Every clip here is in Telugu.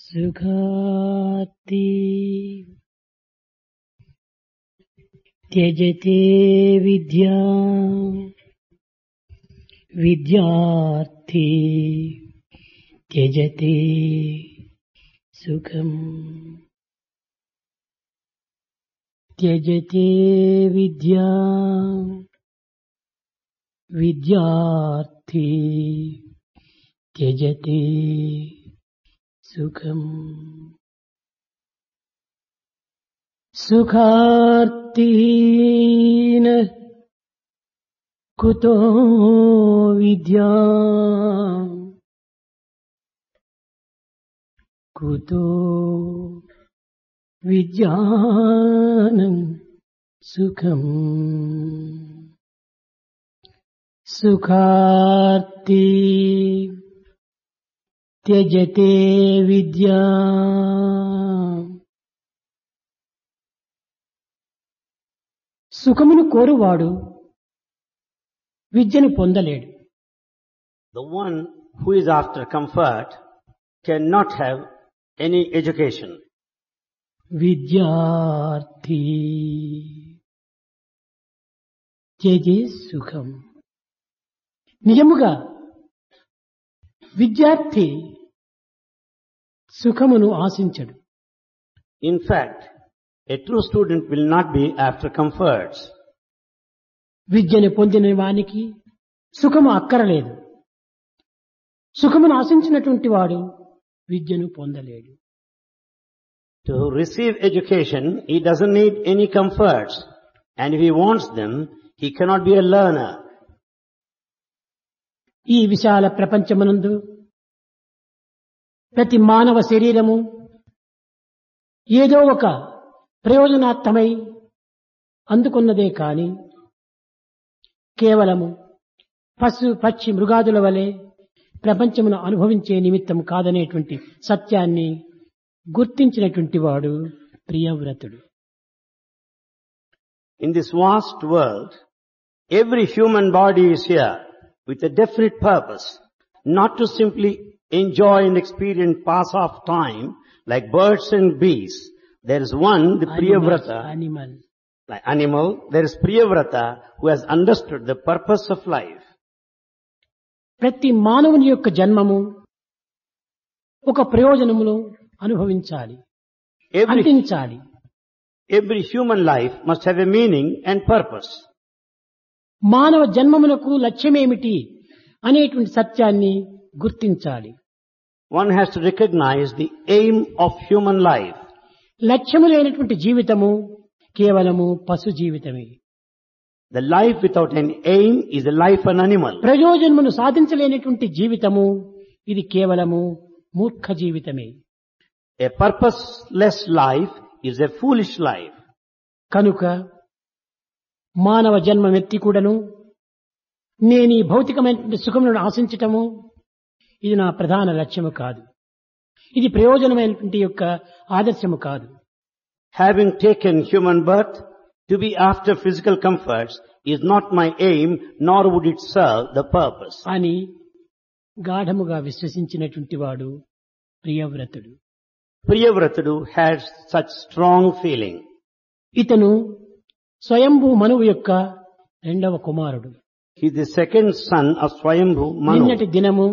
సుఖాతి త్యజతే విద్యా విద్యార్థి త్యజతే సుఖం త్యజతే విద్యా విద్యార్థి త్యజతే సుఖం సుఖార్తిన కుతో విద్యా కుతో విజ్ఞానం సుఖం సుఖార్తి త్యజతే విద్యా సుఖమును కోరువాడు విద్యను పొందలేడు. The one who is after comfort cannot have any education. విద్యార్థి త్యజే సుఖం. నిజముగా విద్యార్థి సుఖమును ఆశించడు. In fact, a true student will not be after comforts. విద్యను పొందిన వానికి సుఖము అక్కరలేదు. సుఖమును ఆశించినటువంటి వాడు విద్యను పొందలేడు. To receive education, he doesn't need any comforts. And if he wants them, he cannot be a learner. ఈ విశాల ప్రపంచమునందు ప్రతి మానవ శరీరము ఏదో ఒక ప్రయోజనార్థమై అందుకున్నదే కాని కేవలము పశు పక్షి మృగాదుల వలె ప్రపంచమును అనుభవించే నిమిత్తం కాదనేటువంటి సత్యాన్ని గుర్తించినటువంటి వాడు ప్రియవ్రతుడు. In this vast world, every human body is here with a definite purpose, not to simply enjoy and experience pass off time like birds and bees. There is one, the Priyavrata, like animal, there is Priyavrata who has understood the purpose of life. ప్రతి మానవుని యొక్క జన్మము ఒక ప్రయోజనమును అనుభవించాలి, అందించాలి. Every human life must have a meaning and purpose. మానవ జన్మమునకు లక్ష్యమేమిటి అనేటువంటి సత్యాన్ని గుర్తించాలి. One has to recognize the aim of human life. లక్ష్యము లేనటువంటి జీవితము కేవలము పశు జీవితమే. The life without an aim is a life of an animal. ప్రయోజనమును సాధించలేనటువంటి జీవితము ఇది కేవలము మూర్ఖ జీవితమే. A purposeless life is a foolish life. కనుక మానవ జన్మమెత్తి కూడాను నేను ఈ భౌతికమైనటువంటి సుఖములను ఆశించటము ఇది నా ప్రధాన లక్ష్యము కాదు, ఇది ప్రయోజనమైనటువంటి యొక్క ఆదర్శము కాదు. Having taken human birth, to be after physical comforts is not my aim, nor would it serve the purpose. అని గాఢముగా విశ్వసించినటువంటి వాడు ప్రియవ్రతుడు. Priyavratudu has such strong feeling. ఇతను స్వయంభూ మనువు యొక్క రెండవ కుమారుడు. He is the second son of Swayambhu Manu. నిన్నటి దినము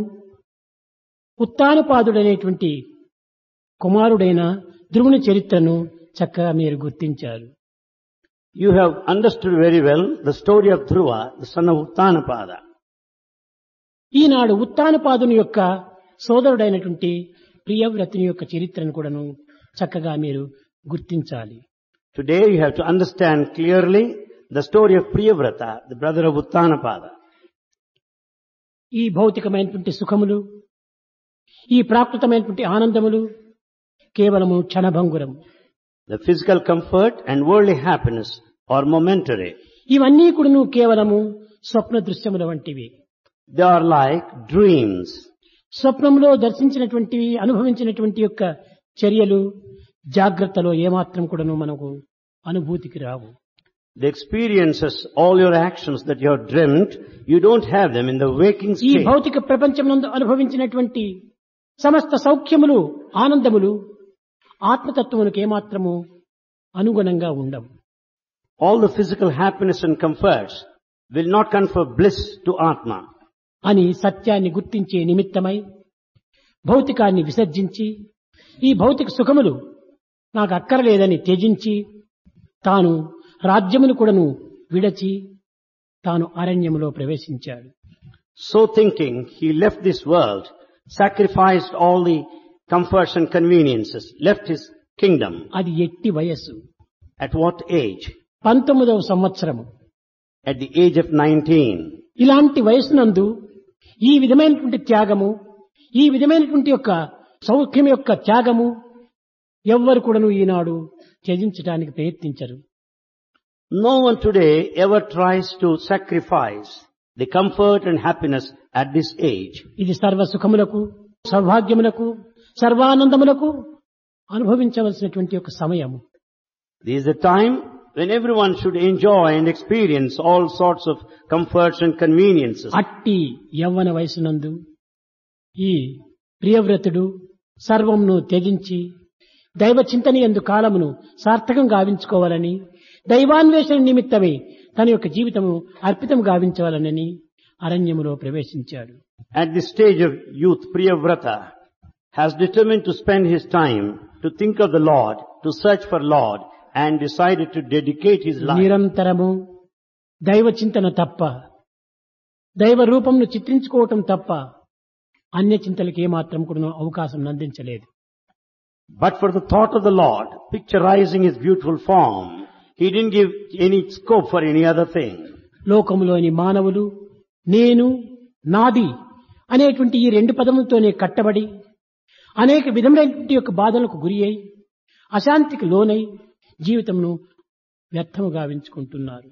ఉత్తానపాదుడనేటువంటి కుమారుడైన ధ్రువుని చరిత్రను చక్కగా మీరు గుర్తించారు. You have understood very well the story of Dhruva, the son of Uttanapada. ఈనాడు ఉత్తానపాదుని యొక్క సోదరుడైనటువంటి ప్రియవ్రతుని యొక్క చరిత్రను కూడాను చక్కగా మీరు గుర్తించాలి. Today you have to understand clearly the story of Priyavrata, the brother of Uttanapada. ఈ భౌతికమైనటువంటి సుఖములు, ఈ ప్రాకృతమైనటువంటి ఆనందములు కేవలము క్షణభంగురం. The physical comfort and worldly happiness are momentary. ఇవన్నీ కూడాను కేవలము స్వప్న దృశ్యముల వంటివి. They are like dreams. స్వప్నంలో దర్శించినటువంటివి, అనుభవించినటువంటి యొక్క చర్యలు జాగ్రత్తలో ఏమాత్రం కూడాను మనకు అనుభూతికి రావు. The experiences, all your actions that you have dreamt, you don't have them in the waking ఈ state. భౌతిక ప్రపంచమునందు అనుభవించినటువంటి సమస్త సౌఖ్యములు ఆనందములు ఆత్మతత్వమునకు ఏమాత్రము అనుగుణంగా ఉండవు. All the physical happiness and comforts will not confer bliss to Atma. అని సత్యాన్ని గుర్తించే నిమిత్తమై భౌతికాన్ని విసర్జించి ఈ భౌతిక సుఖములు నాకు అక్కరలేదని త్యజించి తాను రాజ్యమును కూడాను విడచి తాను అరణ్యములో ప్రవేశించాడు. So thinking, he left this world, sacrificed all the comforts and conveniences, left his kingdom. అది ఎట్టి వయస్సు. At what age? 19వ సంవత్సరము. At the age of 19. ఇలాంటి వయస్సునందు ఈ విధమైనటువంటి త్యాగము, ఈ విధమైనటువంటి యొక్క సౌఖ్యం యొక్క త్యాగము ఎవ్వరు కూడాను ఈనాడు త్యజించడానికి ప్రయత్నించరు. No one today ever tries to sacrifice the comfort and happiness at this age. ఇది సర్వ సుఖములకు, సౌభాగ్యములకు, సర్వానందములకు అనుభవించవలసినటువంటి ఒక సమయము. This is the time when everyone should enjoy and experience all sorts of comforts and conveniences. అట్టి యవ్వన వయసునందు ఈ ప్రియవ్రతుడు సర్వమును త్యజించి దైవ చింతన యందు కాలమును సార్థకం గావించుకోవాలని, దైవాన్వేషణ నిమిత్తమే తన యొక్క జీవితము అర్పితం గావించవాలనని అరణ్యములో ప్రవేశించాడు. At this stage of youth, Priyavrata has determined to spend his time to think of the Lord, to search for Lord, and decided to dedicate his life. నిరంతరము దైవ చింతన తప్ప, దైవ రూపంను చిత్రించుకోవటం తప్ప అన్య చింతలకి ఏమాత్రం కూడా అవకాశం అందించలేదు. But for the thought of the Lord, picturizing his beautiful form, he didn't give any scope for any other thing. లోకములోని మానవులు నేను, నాది అనేటువంటి ఈ రెండు పదములతోనే కట్టబడి అనేక విధములైనటువంటి యొక్క బాధలకు గురి అయి అశాంతికి లోనై జీవితమును వ్యర్థము గావించుకుంటున్నారు.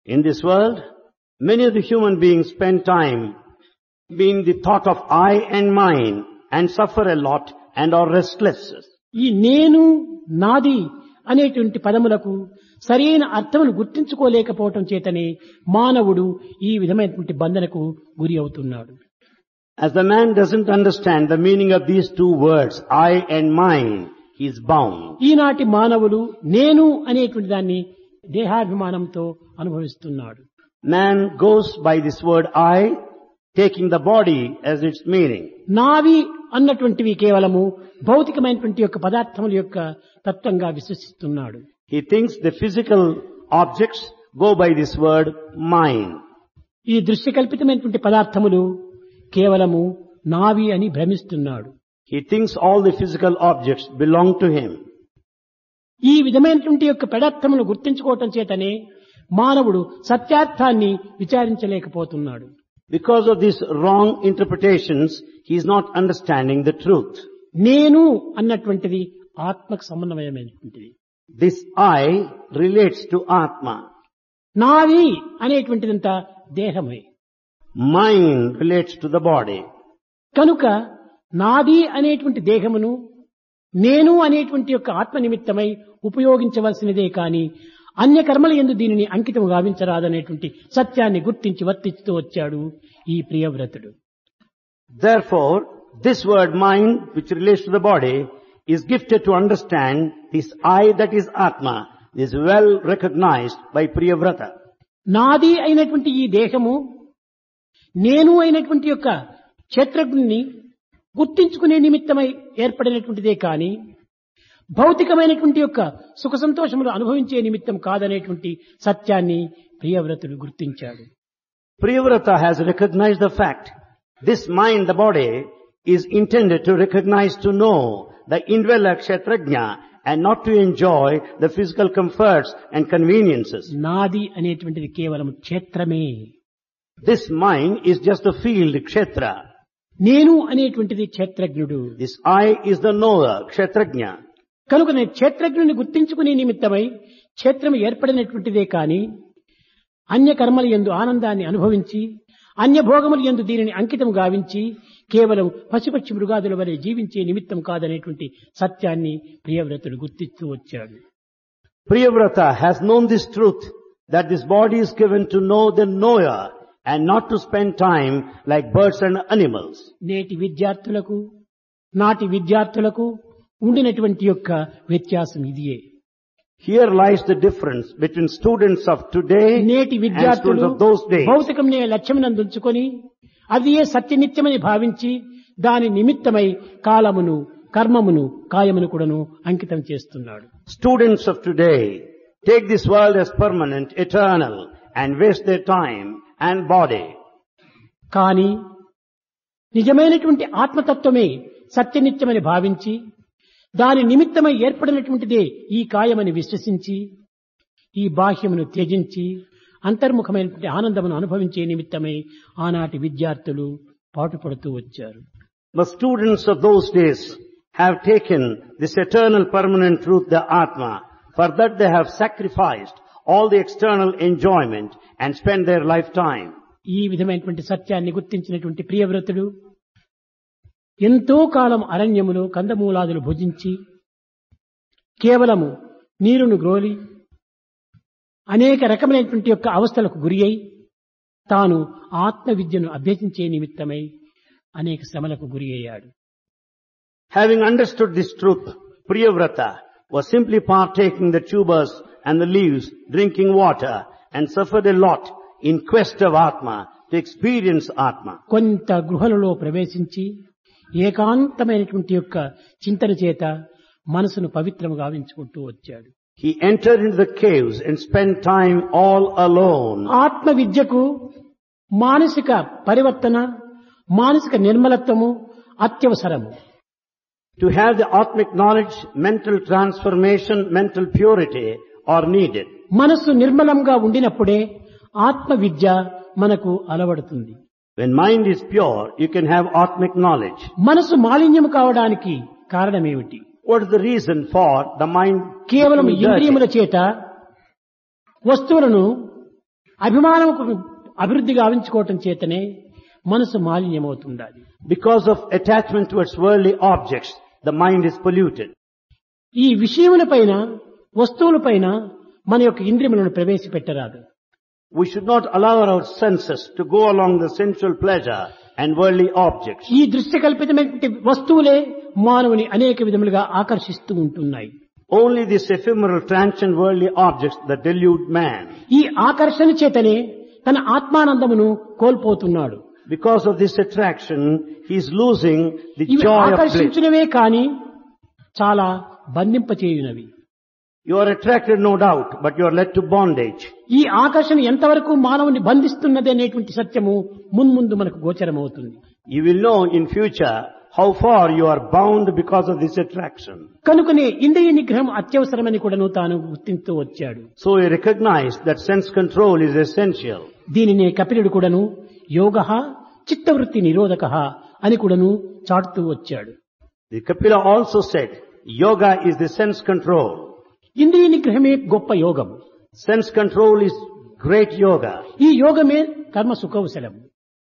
In this world, many of the human beings spend time being the thought of I and mine and suffer a lot and are restless. ఈ నేను, నాది అనేటువంటి పదములకు సరైన అర్థమును గుర్తించుకోలేకపోవటం చేతనే మానవుడు ఈ విధమైనటువంటి బంధనకు గురి అవుతున్నాడు. As the man doesn't understand the meaning of these two words, I and mine, he is bound. ఈనాటి మానవులు నేను అనేటువంటి దాన్ని దేహాభిమానంతో అనుభవిస్తున్నాడు. Man goes by this word I, taking the body as its meaning. నావి అన్నటువంటివి కేవలము భౌతికమైనటువంటి యొక్క పదార్థముల యొక్క తత్వంగా విశ్వసిస్తున్నాడు. He thinks the physical objects go by this word mine. ఈ దృశ్యకల్పితమైనటువంటి పదార్థములు కేవలము నావి అని భ్రమిస్తున్నాడు. He thinks all the physical objects belong to him. ఈ విధమైనటువంటి యొక్క పదార్థములను గుర్తించుకోవటం చేతనే మానవుడు సత్యార్థాన్ని విచారించలేకపోతున్నాడు. Because of these wrong interpretations, he is not understanding the truth. నేను అన్నటువంటిది ఆత్మకు సమన్వయమైనటువంటిది. This I relates to Atma. నాది అనేటువంటిదంతా దేహమే. Mine relates to the body. కనుక నాది అనేటువంటి దేహమును నేను అనేటువంటి యొక్క ఆత్మ నిమిత్తమై ఉపయోగించవలసినదే కాని అన్య కర్మల యందు దీనిని అంకితం గావించరాదనేటువంటి సత్యాన్ని గుర్తించి వర్తిస్తూ వచ్చాడు ఈ ప్రియవ్రతుడు. Therefore, this word mind, which relates to the body, is gifted to understand this I that is Atma, is well recognized by Priyavrata. నాది అయినటువంటి ఈ దేహము నేను అయినటువంటి యొక్క క్షేత్రజ్ఞుని గుర్తించుకునే నిమిత్తమై ఏర్పడినటువంటిదే కాని భౌతికమైనటువంటి యొక్క సుఖ సంతోషములు అనుభవించే నిమిత్తం కాదనేటువంటి సత్యాన్ని ప్రియవ్రతుడు గుర్తించాడు. Priyavrata has recognized the fact, this mind, the body, is intended to recognize, to know the indweller Kshetrajna and not to enjoy the physical comforts and conveniences. నాది అనేటువంటిది కేవలం క్షేత్రమే. This mind is just a field, Kshetra. నేను అనేటువంటిది క్షేత్రజ్ఞుడు. This I is the knower, Kshetrajna. కనుక నేను క్షేత్రజ్ఞుని గుర్తించుకునే నిమిత్తమై క్షేత్రం ఏర్పడినటువంటిదే కాని అన్య కర్మల యందు ఆనందాన్ని అనుభవించి అన్య భోగముల యందు దీనిని అంకితం గావించి కేవలం పశుపక్షి మృగాదుల వలె జీవించే నిమిత్తం కాదనేటువంటి సత్యాన్ని ప్రియవ్రతుడు గుర్తిస్తూ వచ్చాడు. Priyavrata has known this truth, that this body is given to know the knower and not to spend time like birds and animals. నేటి విద్యార్థులకు నాటి విద్యార్థులకు ఉండినటువంటి యొక్క వ్యత్యాసం ఇదియే. Here lies the difference between students of today నేటి and విద్యార్థులు students of those days. భౌతికంనే లక్ష్యమునందుంచుకొని అదియే సత్యనిత్యమని భావించి దాని నిమిత్తమై కాలమును కర్మమును కాయమును కూడాను అంకితం చేస్తున్నాడు. Students of today take this world as permanent, eternal, and waste their time and body. కానీ నిజమైనటువంటి ఆత్మతత్వమే సత్యనిత్యమని భావించి దాని నిమిత్తమై ఏర్పడినటువంటిదే ఈ కాయమని విశ్వసించి ఈ బాహ్యమును త్యజించి అంతర్ముఖమైనటువంటి ఆనందమును అనుభవించే నిమిత్తమై ఆనాటి విద్యార్థులు పాటుపడుతూ వచ్చారు. The students of those days have taken this eternal permanent truth, the Atma. For that they have sacrificed all the external enjoyment and spent their lifetime. ఈ విధమైనటువంటి సత్యాన్ని గుర్తించినటువంటి ప్రియవ్రతుడు ఎంతో కాలం అరణ్యములో కందమూలాదులు భుజించి కేవలము నీరును గ్రోలి అనేక రకమైనటువంటి యొక్క అవస్థలకు గురి అయి తాను ఆత్మ విద్యను అభ్యసించే నిమిత్తమై అనేక శ్రమలకు గురి అయ్యాడు. Having understood this truth, Priyavrata was simply partaking the tubers and the leaves, drinking water, and suffered a lot in quest of Atma, to experience Atma. కొంత గృహలలో ప్రవేశించి ఏకాంతమైనటువంటి యొక్క చింతన చేత మనసును పవిత్రము గావించుకుంటూ వచ్చాడు. He entered into the caves and spent time all alone. ఆత్మ విద్యకు మానసిక పరివర్తన, మానసిక నిర్మలత్వము అత్యవసరము. To have the Atmic knowledge, mental transformation, mental purity are needed. మనస్సు నిర్మలంగా ఉండినప్పుడే ఆత్మ విద్య మనకు అలవడుతుంది. When mind is pure, you can have Atmic knowledge. మనసు మాలిన్యం కావడానికి కారణమేమిటి? What is the reason for the mind కేవలం becoming ఇంద్రియముల dirty? చేత వస్తువులను అభిమానముకు అభివృద్ధి గావించుకోవటం చేతనే మనసు మాలిన్యమవుతుండాలి. Because of attachment towards worldly objects, the mind is polluted. ఈ విషయములపైన వస్తువులపైన మన యొక్క ఇంద్రియములను ప్రవేశపెట్టరాదు. We should not allow our senses to go along the sensual pleasure and worldly objects. ఈ దృశ్యకల్పితమైనటువంటి వస్తువులే మానవుని అనేక విధములుగా ఆకర్షిస్తూ ఉంటున్నాయి. Only these ephemeral, transient worldly objects that delude man. ఈ ఆకర్షణ చేతనే తన ఆత్మానందమును కోల్పోతున్నాడు. Because of this attraction, he is losing the ఇవి joy of bliss. ఆకర్షించినవే కాని చాలా బంధింపచేయునవి. You are attracted, no doubt, but you are led to bondage. ఈ ఆకర్షణ ఎంతవరకు మానవుని బంధిస్తున్నది అనేటువంటి సత్యము మున్ముందు మనకు గోచరమవుతుంది. You will know in future how far you are bound because of this attraction. కనుకనే ఇంద్రియ నిగ్రహం అత్యవసరమని కూడాను తాను గుర్తింస్తూ వచ్చాడు. So he recognized that sense control is essential. దీనినే కపిలుడు కూడాను యోగః చిత్తవృత్తి నిరోధకః అని కూడాను చాటుతూ వచ్చాడు. The Kapila also said, yoga is the sense control. ఇంద్రియ నిగ్రహమే గొప్ప యోగం. Sense control is great yoga. ఈ యోగమే కర్మ సుకౌశలం.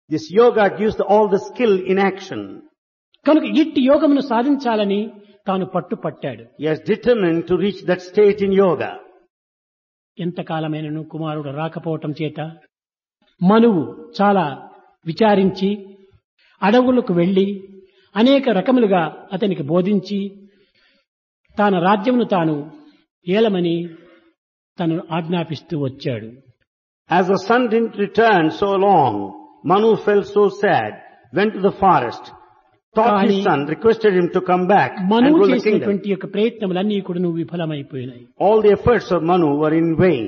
This yoga gives all the skill in action. కనుక ఇట్టి యోగమును సాధించాలని తాను పట్టుపట్టాడు. He has determined to reach that state in yoga. ఎంతకాలమైనను కుమారుడు రాకపోవటం చేత మనువు చాలా విచారించి అడవులకు వెళ్లి అనేక రకములుగా అతనికి బోధించి తన రాజ్యమును తాను ఏలమని తను ఆజ్ఞాపిస్తూ వచ్చాడు. As the son didn't return so long, Manu felt so sad, went to the forest, taught his son, requested him to come back and మనువు rule the kingdom. చేసినటువంటి యొక్క ప్రయత్నములన్నీ కూడా విఫలమైపోయినాయి. All the efforts of Manu were in vain.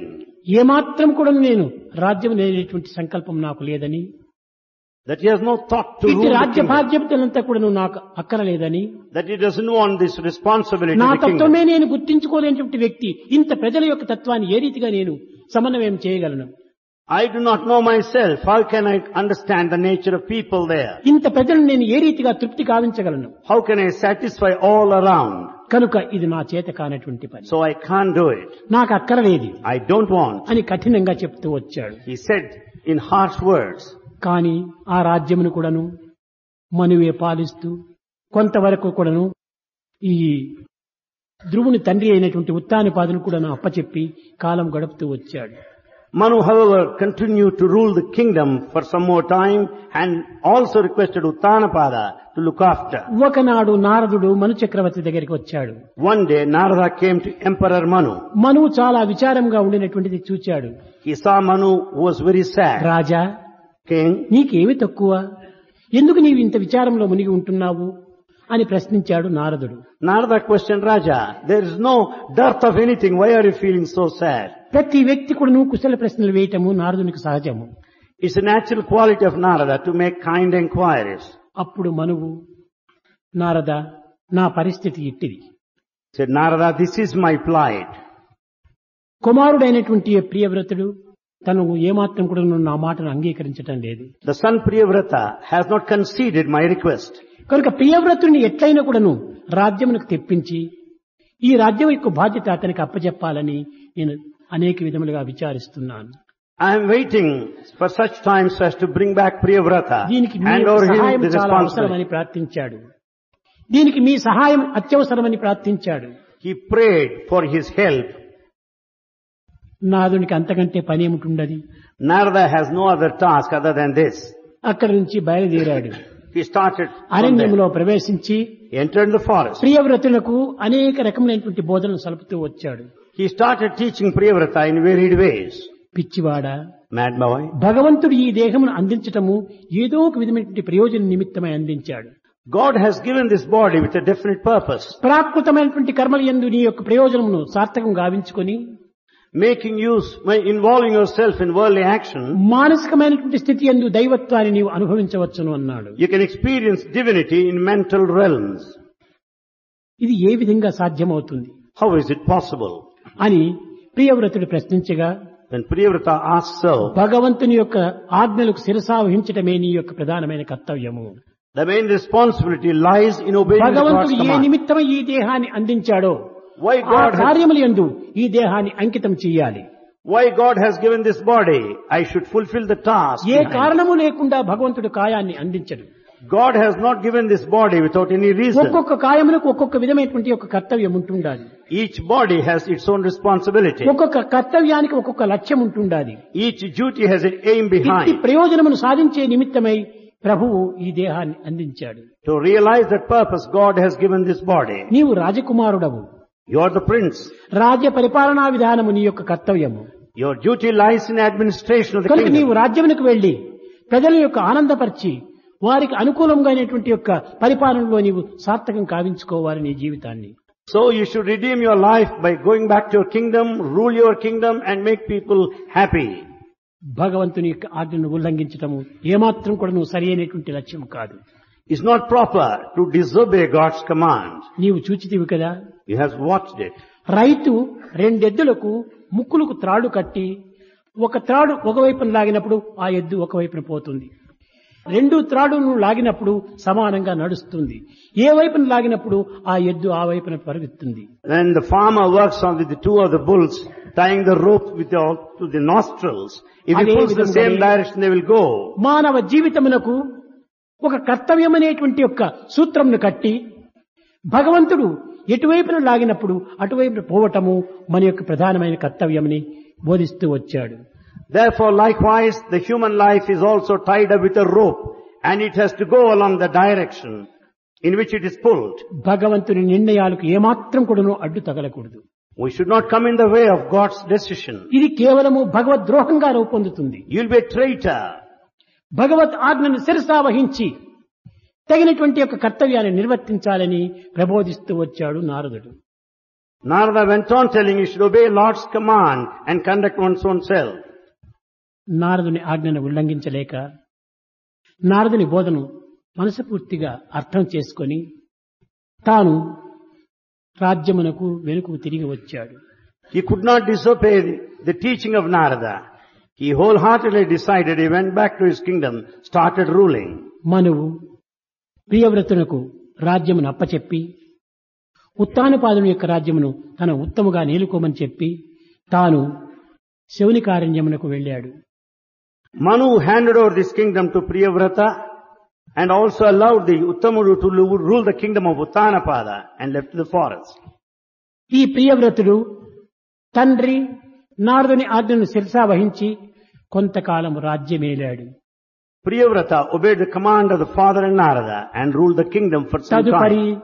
ఏమాత్రం కూడా నేను రాజ్యం లేనటువంటి సంకల్పం నాకు లేదని, That he has no thought to ఇటు rule the రాజ్య kingdom. బాధ్యతలంతా కూడా నాకు అక్కరలేదని, That he doesn't want this responsibility నా of the kingdom. తత్వమే నేను గుర్తించుకోలేనటువంటి వ్యక్తి ఇంత ప్రజల యొక్క తత్వాన్ని ఏ రీతిగా నేను సమన్వయం చేయగలను? I do not know myself. How can I understand the nature of people there? ఇంత ప్రజలను నేను ఏ రీతిగా తృప్తి కావించగలను? How can I satisfy all around? కనుక ఇది నా చేత కానటువంటి పని, So I can't do it. నాకు అక్కరలేదు I don't want. అని కఠినంగా చెప్తూ వచ్చాడు. He said in harsh words. కానీ ఆ రాజ్యమును కూడాను మనువే పాలిస్తూ కొంతవరకు కూడాను ఈ ధ్రువుని తండ్రి అయినటువంటి ఉత్తానిపాదును కూడాను అప్పచెప్పి కాలం గడుపుతూ వచ్చాడు. Manu, however, continued to rule the kingdom for some more time and also requested Uttanapada to look after. ఒకనాడు నారదుడు మను చక్రవర్తి దగ్గరికి వచ్చాడు. One day, Narada came to Emperor Manu. మను చాలా విచారంగా ఉండినటువంటిది చూచాడు. He saw Manu who was very sad. Raja, King, నీకేమి తక్కువ, ఎందుకు నీవు ఇంత విచారంలో మునిగి ఉంటున్నావు అని ప్రశ్నించాడు నారదుడు. Narada questioned Raja, there is no dearth of anything, why are you feeling so sad? ప్రతి వ్యక్తి కూడా నువ్వు కుశల ప్రశ్నలు వేయటము నారదునికి సహజము. It's a natural quality of Narada to make kind inquiries. అప్పుడు మనువు, నారద, నా పరిస్థితి ఇట్టిది. Said Narada, this is my plight. కుమారుడైనటువంటి ప్రియవ్రతుడు తను ఏమాత్రం కూడా నా మాటను అంగీకరించటం లేదు. The son Priyavrata has not conceded my request. కనుక ప్రియవ్రతుడిని ఎట్లయినా కూడాను రాజ్యమునకు తెప్పించి ఈ రాజ్యం యొక్క బాధ్యత అతనికి అప్పచెప్పాలని నేను అనేక విధములుగా విచారిస్తున్నాను. I am waiting for such times as to bring back Priyavrata దీనికి మీ and over him సహాయం the చాలా responsibility. అవసరమని ప్రార్థించాడు. దీనికి మీ సహాయం అత్యవసరమని ప్రార్థించాడు. He prayed for his help. నాదునికి అంతకంటే పని ఏమిటుండది. Narada has no other task other than this. అక్కడి నుంచి బయలుదేరాడు. He started from there. అరణ్యంలో ప్రవేశించి He entered the forest. ప్రియవ్రతులకు అనేక రకములైనటువంటి బోధనలు సలుపుతూ వచ్చాడు. He started teaching Priyavrata in varied ways. పిచ్చివాడా, Mad boy, భగవంతుడు ఈ దేహమును అందించటము ఏదో ఒక విధమైనటువంటి ప్రయోజన నిమిత్తమై అందించాడు. God has given this body with a definite purpose. ప్రాకృతమైనటువంటి కర్మల యందు నీ యొక్క ప్రయోజనమును సార్థకం గావించుకొని Making use, involving yourself in worldly action, మానసికమైనటువంటి స్థితి యందు దైవత్వాన్ని నీవు అనుభవించవచ్చును అన్నాడు. you can experience divinity in mental realms. ఇది ఏ విధంగా సాధ్యమవుతుంది How is it possible? అని ప్రియవ్రతుడు ప్రశ్నించగా, When Priyavrata asked so, భగవంతుని యొక్క ఆజ్ఞలకు శిరసావహించటమే నీ యొక్క ప్రధానమైన కర్తవ్యము. the main responsibility lies in obeying God's భగవంతుడు ఏ command. నిమిత్తమై ఈ దేహాన్ని అందించాడో Why ఆ God has, కార్యముల యందు ఈ దేహాన్ని అంకితం చెయ్యాలి. why God has given this body, I should fulfill the task. A behind it. కారణము లేకుండా భగవంతుడు కాయాన్ని అందించడు. God has not given this body without any reason. ఒక్కొక్క కాయములకు ఒక్కొక్క విధమైనటువంటి ఒక కర్తవ్యం ఉంటుండాలి. Each body has its own responsibility. ఒక్కొక్క కర్తవ్యానికి ఒక్కొక్క లక్ష్యం ఉంటుండాలి. Each duty has an aim ఇట్టి behind. ప్రయోజనమును సాధించే నిమిత్తమై ప్రభువు ఈ దేహాన్ని అందించాడు. To realize that purpose, God has given this body. నీవు రాజకుమారుడవు. You are the prince. రాజ్య పరిపాలనా విధానము నీ యొక్క కర్తవ్యము. Your duty lies in administration of the కనుక నీవు kingdom. రాజ్యమునకు వెళ్లి ప్రజల యొక్క ఆనందపరిచి వారికి అనుకూలంగా యొక్క పరిపాలనలో నీవు సార్థకం కావించుకోవాలి నీ జీవితాన్ని. So you should redeem your life by going back to your kingdom, rule your kingdom and make people happy. భగవంతుని యొక్క ఆజ్ఞను ఉల్లంఘించటము ఏమాత్రం కూడా నువ్వు సరి అయినటువంటి లక్ష్యం కాదు. It's not proper to disobey God's command. నీవు చూచితివి కదా, You have watched it. రైతు రెండెద్దులకు ముక్కులకు త్రాడు కట్టి ఒక త్రాడు ఒకవైపున లాగినప్పుడు ఆ ఎద్దు ఒకవైపున పోతుంది. రెండు త్రాడును లాగినప్పుడు సమానంగా నడుస్తుంది. ఏ వైపున లాగినప్పుడు ఆ ఎద్దు ఆ వైపున పరుగుతుంది. When the farmer works on with the two of the bulls, tying the rope to the nostrils, if he pulls the same direction, they will go. మానవ జీవితమునకు ఒక కర్తవ్యం అనేటువంటి యొక్క సూత్రంను కట్టి భగవంతుడు ఎటువైపున లాగినప్పుడు అటువైపున పోవటము మన యొక్క ప్రధానమైన కర్తవ్యమని బోధిస్తూ వచ్చాడు. Therefore, likewise, the human life is also tied up with a rope, and it has to go along the direction in which it is pulled. భగవంతుని నిర్ణయాలకు ఏమాత్రం కూడాను అడ్డు తగలకూడదు. We should not come in the way of God's decision. ఇది కేవలము భగవద్రోహంగా రూపొందుతుంది. You'll be a traitor. భగవత్ ఆజ్ఞను శిరసావహించి తగినటువంటి యొక్క కర్తవ్యాన్ని నిర్వర్తించాలని ప్రబోధిస్తూ వచ్చాడు నారదుడు. Narada went on telling you should obey Lord's command and conduct one's own self. నారదుని ఆజ్ఞను ఉల్లంఘించలేక నారదుని బోధను మనస్ఫూర్తిగా అర్థం చేసుకొని తాను రాజ్యమునకు వెనుకకు తిరిగి వచ్చాడు. He could not disobey the teaching of Narada. He wholeheartedly decided, he went back to his kingdom, started ruling. మనువు ప్రియవ్రతునకు రాజ్యమును అప్పచెప్పి ఉత్తానపాదుని యొక్క రాజ్యమును తన ఉత్తముగా నేలుకోమని చెప్పి తాను శౌనికారణ్యమునకు వెళ్ళాడు. Manu handed over this kingdom to Priyavrata and also allowed the Uttamudu to rule the kingdom of Uttanapada and left the forest. ఈ ప్రియవ్రతుడు తండ్రి నారదుని ఆజ్ఞను శిరసా వహించి కొంతకాలం రాజ్యమేలాడు. Priyavrata obeyed the command of the father and Narada and ruled the kingdom for some తదుపరి time.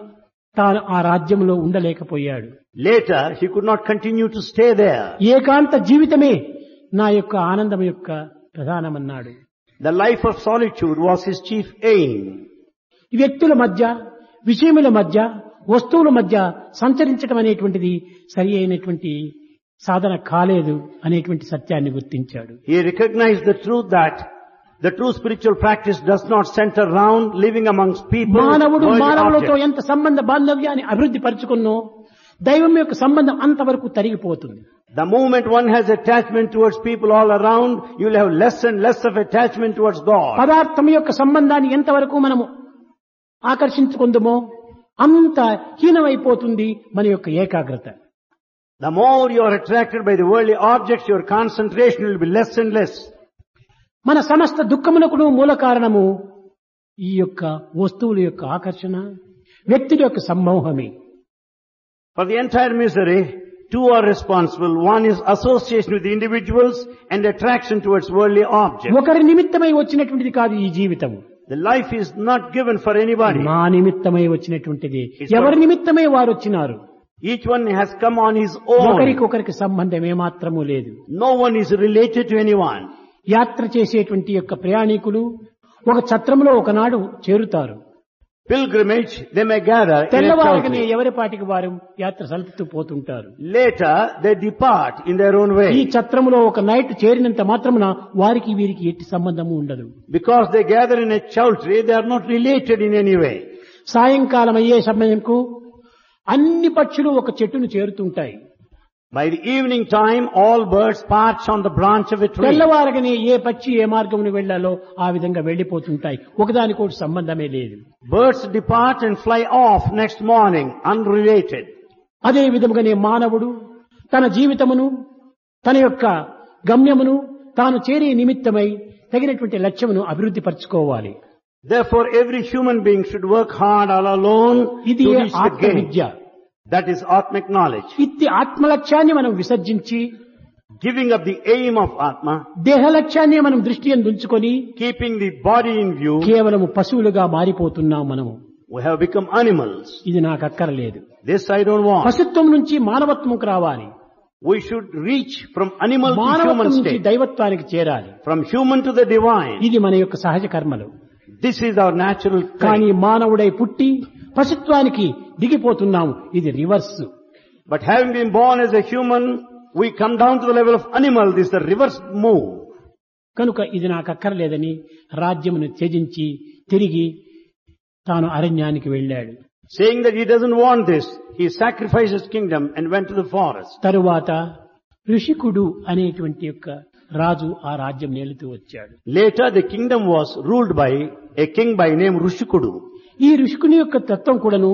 తాను ఆ రాజ్యంలో ఉండలేకపోయాడు. Later, he could not continue to stay there. ఏకాంత జీవితమే నా యొక్క ఆనందం యొక్క ప్రధానమన్నాడు. The life of solitude was his chief aim. వ్యక్తుల మధ్య, విషయముల మధ్య, వస్తువుల మధ్య సంచరించడం అనేటువంటిది సరి అయినటువంటి సాధన కాలేదు అనేటువంటి సత్యాన్ని గుర్తించాడు. He recognized the truth that the true spiritual practice does not center around living amongst people. మానవుడు worldly మానవులతో objects. ఎంత సంబంధ బాంధవ్యాన్ని అభివృద్ధి పరుచుకున్నో దైవం యొక్క సంబంధం అంతవరకు తరిగిపోతుంది. The moment one has attachment towards people all around, you will have less and less of attachment towards God. పదార్థం యొక్క సంబంధాన్ని ఎంతవరకు మనము ఆకర్షించుకుందామో అంత హీనమైపోతుంది మన యొక్క ఏకాగ్రత. The more you are attracted by the worldly objects, your concentration will be less and less. మన సమస్త దుఃఖమునకును మూల కారణము ఈ యొక్క వస్తువుల యొక్క ఆకర్షణ, వ్యక్తుల యొక్క సమ్మోహమే. For the entire misery, two are responsible. One is association with the individuals and attraction towards worldly objects. ఒకరి నిమిత్తమై వచ్చినటువంటిది కాదు ఈ జీవితము. The life is not given for anybody. నా నిమిత్తమై వచ్చినటువంటిది. It's for- ఎవరి నిమిత్తమై వారు వచ్చినారు. Each one has come on his own. ఒకరికొకరికి సంబంధం ఏమాత్రము లేదు. No one is related to anyone. యాత్ర చేసేటువంటి యొక్క ప్రయాణికులు ఒక ఛత్రంలో ఒకనాడు చేరుతారు. Pilgrimage, they may gather in a తెల్లవారగానే chowdhury. ఎవరి పాటికి వారు యాత్ర సలుపుతూ పోతుంటారు. Later, they depart in their own ఈ way. ఛత్రములో ఒక నైట్ చేరినంత మాత్రమున వారికి వీరికి ఎట్టి సంబంధము ఉండదు. Because they gather in a chowdhury, they are not related in any way. సాయంకాలం అయ్యే సమయంకు అన్ని పక్షులు ఒక చెట్టును చేరుతుంటాయి. By the evening time, all birds perch on the branch of a tree. తెల్లవారగానే ఏ పక్షి ఏ మార్గమును వెళ్లాలో ఆ విధంగా వెళ్లిపోతుంటాయి. ఒకదానికోటి సంబంధమే లేదు. Birds depart and fly off next morning, unrelated. అదే విధముగానే మానవుడు తన జీవితమును, తన యొక్క గమ్యమును తాను చేరే నిమిత్తమై తగినటువంటి లక్ష్యమును అభివృద్ధి పరచుకోవాలి. Therefore, every human being should work hard all alone to ఇది reach the ఆత్మ gain. Vidya. That is Atmic knowledge. ఇట్టి ఆత్మలక్ష్యాన్ని మనం విసర్జించి Giving up the aim of Atma, దేహ లక్ష్యాన్ని మనం దృష్టి ఉంచుకొని keeping the body in view, కేవలము పశువులుగా మారిపోతున్నాం మనము. we have become animals. ఇది నాకు అక్కరలేదు. This I don't want. పశుత్వం నుంచి మానవత్వంకు రావాలి. We should reach from animal to మానవత్వం human నుంచి state, దైవత్వానికి చేరాలి. from human to the divine. ఇది మన యొక్క సహజ కర్మలు. This is our natural కానీ thing. మానవుడై పుట్టి పశుత్వానికి దిగిపోతున్నాము. ఇది reverse. But having been born as a human, we come down to the level of animal. This is the reverse move. కనుక ఇది నాకు అక్కర్లేదని రాజ్యమును త్యజించి తిరిగి తాను అరణ్యానికి వెళ్ళాడు. Saying that he doesn't want this, he sacrificed his kingdom and went to the forest. తరువాత ఋషికుడు అనేటువంటి యొక్క రాజు ఆ రాజ్యం నేలుతూ వచ్చాడు. Later, the kingdom was ruled by a king by name Rushikudu. ఈ ఋషికుని యొక్క తత్వం కూడాను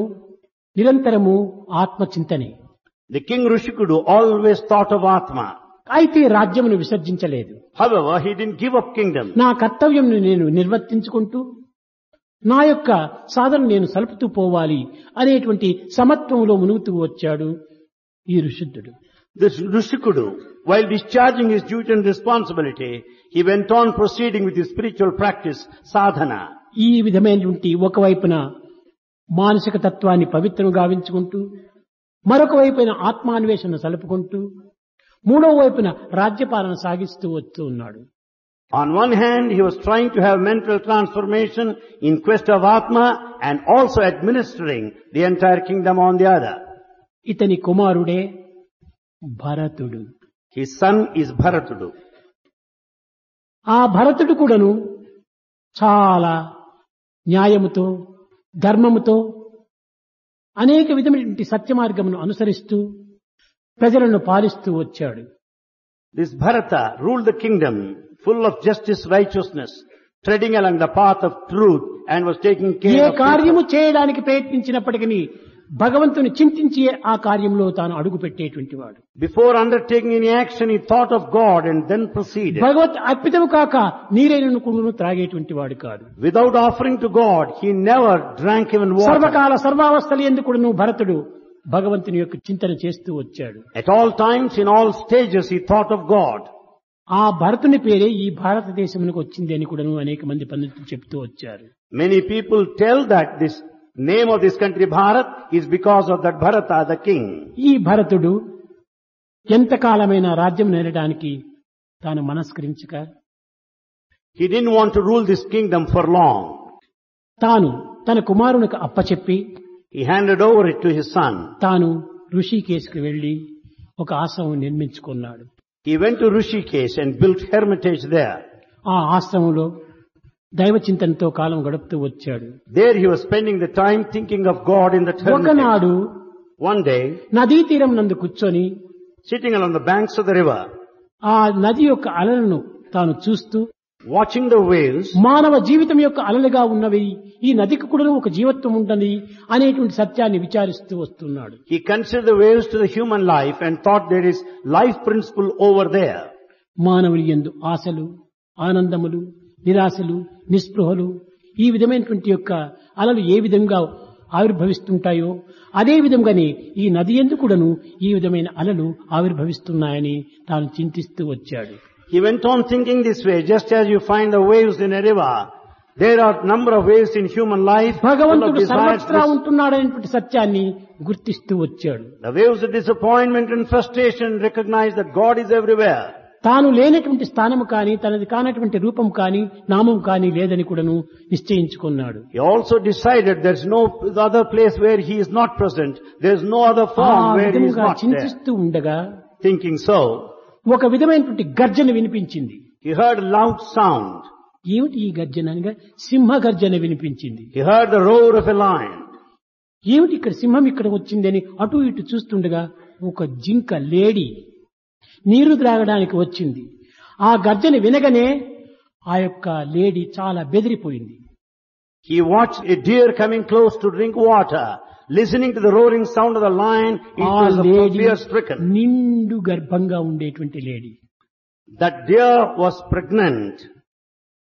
నిరంతరము ఆత్మచింతనే. The king Rushikudu always thought of Atma. అయితే రాజ్యమును విసర్జించలేదు. However, he didn't give up kingdom. నా కర్తవ్యంను నేను నిర్వర్తించుకుంటూ నా యొక్క సాధన నేను సలుపుతూ పోవాలి అనేటువంటి సమత్వంలో మునుగుతూ వచ్చాడు ఈ ఋషిద్ధుడు. This Rushikudu, while discharging his duty and responsibility, he went on proceeding with his spiritual practice, sadhana. ఈ విధమైనటువంటి ఒకవైపున మానసిక తత్వాన్ని పవిత్రం గావించుకుంటూ మరొక వైపున ఆత్మాన్వేషణ సలుపుకుంటూ మూడో వైపున రాజ్యపాలన సాగిస్తూ వస్తూ ఉన్నాడు. On one hand, he was trying to have mental transformation in quest of Atma and also administering the entire kingdom on the other. ఇతని కుమారుడే భరతుడు. His son is Bharatudu. ఆ భరతుడు కూడాను చాలా న్యాయముతో ధర్మముతో అనేక విధమైనటువంటి సత్య మార్గమును అనుసరిస్తూ ప్రజలను పాలిస్తూ వచ్చాడు. This Bharata ruled the kingdom full of justice, righteousness, treading along the path of truth and was taking A care of కార్యము people. చేయడానికి ప్రయత్నించినప్పటికీ భగవంతుని చింతించి ఆ కార్యంలో తాను అడుగు పెట్టేటువంటి వాడు. Before undertaking any action, he thought of God and then proceeded. భగవత్ అర్పితము కాక నీరైన కుండును త్రాగేటువంటి వాడు కాదు. Without offering to God, he never drank even water. సర్వకాల సర్వావస్థలు ఎందుకు భరతుడు భగవంతుని యొక్క చింతన చేస్తూ వచ్చాడు. At all times, in all stages, he thought of God. ఆ భరతుని పేరే ఈ భారతదేశమునకు వచ్చింది అని కూడా అనేక మంది పండితులు చెప్తూ వచ్చారు. Many people tell that this name of this country, Bharat, is because of that Bharata, the king. ఈ భరతుడు ఎంతకాలమైన రాజ్యం నేలడానికి తాను మనస్కరించక He didn't want to rule this kingdom for long. తాను తన కుమారునికి అప్పచెప్పి He handed over it to his son. తాను ఋషికేశ్కి వెళ్లి ఒక ఆశ్రమం నిర్మించుకున్నాడు. He went to Rishikesh and built hermitage there. ఆ ఆశ్రమంలో దైవ చింతనతో కాలం గడుపుతూ వచ్చాడు. There he was spending the time thinking of God in that hermitage. ఒకనాడు One day, నదీ తీరం నందు కూర్చొని sitting along the banks of the river, ఆ నది యొక్క అలలను తాను చూస్తూ watching the waves, మానవ జీవితం యొక్క అలలుగా ఉన్నవి, ఈ నదికి కూడా ఒక జీవత్వం ఉంటుంది అనేటువంటి సత్యాన్ని విచారిస్తూ వస్తున్నాడు. he considered the waves to the human life and thought there is life principle over there. మానవుని యందు ఆశలు, ఆనందములు, నిరాశలు, నిస్పృహలు, ఈ విధమైనటువంటి యొక్క అలలు ఏ విధంగా ఆవిర్భవిస్తుంటాయో అదే విధంగానే ఈ నది యందు కూడాను ఈ విధమైన అలలు ఆవిర్భవిస్తున్నాయని తాను చింతిస్తూ వచ్చాడు. He went on thinking this way, just as you find the waves in a river. There are number of waves in human life. full of భగవంతుడు desires. సర్వత్రా ఉంటున్నాడనేటువంటి సత్యాన్ని గుర్తిస్తూ వచ్చాడు. The waves of disappointment and frustration recognize that God is everywhere. తాను లేనటువంటి స్థానము కానీ తనది కానటువంటి రూపం కానీ నామం కానీ లేదని కూడాను నిశ్చయించుకున్నాడు. He also decided there's no other place where he is not present. There's no other ఆ form where he is విధంగా not there. చింతిస్తూ ఉండగా Thinking so, ఒక విధమైనటువంటి గర్జన వినిపించింది. he heard a loud sound. ఏమిటి ఈ గర్జన అనగా సింహ గర్జన వినిపించింది. He heard the roar of a lion. ఏమిటి ఇక్కడ సింహం ఇక్కడ వచ్చిందని అటు ఇటు చూస్తుండగా ఒక జింక లేడి నీరు త్రాగడానికి వచ్చింది. ఆ గర్జన వినగానే ఆ యొక్క లేడి చాలా బెదిరిపోయింది. He watched a deer coming close to drink water. Listening to the roaring sound of the lion, it ఆ was లేడి fear stricken. నిండు గర్భంగా ఉండేటువంటి లేడి. That deer was pregnant.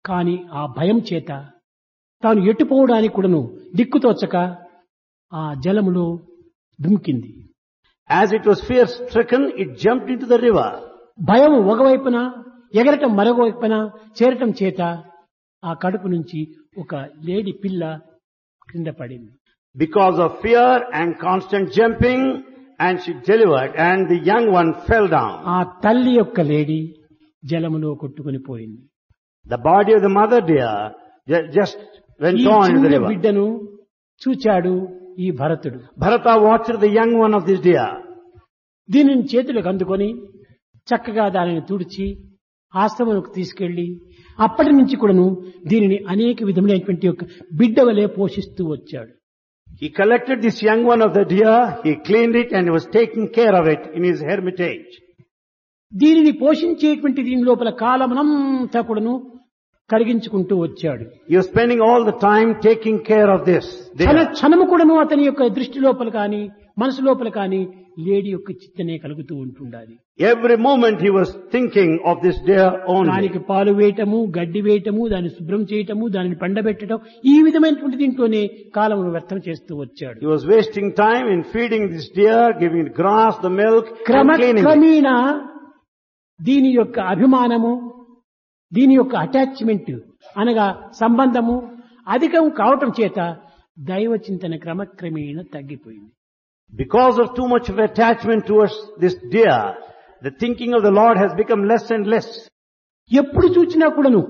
కానీ ఆ భయం చేత తాను ఎట్టుపోవడానికి కూడాను దిక్కుతోచక ఆ జలములో దుమికింది. As it was fear stricken, it jumped into the river. భయం ఒకవైపున ఎగరటం మరొక వైపున చేరటం చేత ఆ కడుపు నుంచి ఒక లేడి పిల్ల క్రింద పడింది. Because of fear and constant jumping, and she delivered, and the young one fell down. ఆ తల్లి యొక్క లేడి జలములో కొట్టుకుని పోయింది. The body of the mother deer just went ఈ on in the చిన్న river. బిడ్డను చూచాడు ఈ భరతుడు. Bharata watched the young one of this deer. దీనిని చేతులకు అందుకొని చక్కగా దానిని తుడిచి ఆశ్రమంకు తీసుకెళ్లి అప్పటి నుంచి కూడాను దీనిని అనేక విధములైనటువంటి యొక్క బిడ్డ వలె పోషిస్తూ వచ్చాడు. He collected this young one of the deer, he cleaned it and was taking care of it in his hermitage. దీనిని పోషించేటువంటి దీని లోపల కాలమనంతా కూడాను కరిగించుకుంటూ వచ్చాడు. He was spending all the time taking care of this తన deer. క్షణము కూడాను అతని యొక్క దృష్టి లోపల కానీ మనసు లోపల కానీ లేడీ యొక్క చిత్తనే కలుగుతూ ఉంటుండాలి. Every moment he was thinking of this deer only. దానికి పాలు వేయటము, గడ్డి వేయటము, దాన్ని శుభ్రం చేయటము, దానిని పండబెట్టడం, ఈ విధమైనటువంటి దీంట్లోనే కాలమును వ్యర్థం చేస్తూ వచ్చాడు. He was wasting time in feeding this deer, giving it grass, the milk, and cleaning it. క్రమక్రమేణా దీని యొక్క అభిమానము, దీని యొక్క అటాచ్మెంట్ అనగా సంబంధము అధికం కావటం చేత దైవ చింతన క్రమక్రమేణా తగ్గిపోయింది. Because of too much of attachment towards this deer, the thinking of the Lord has become less and less. ఎప్పుడు చూచినా కూడాను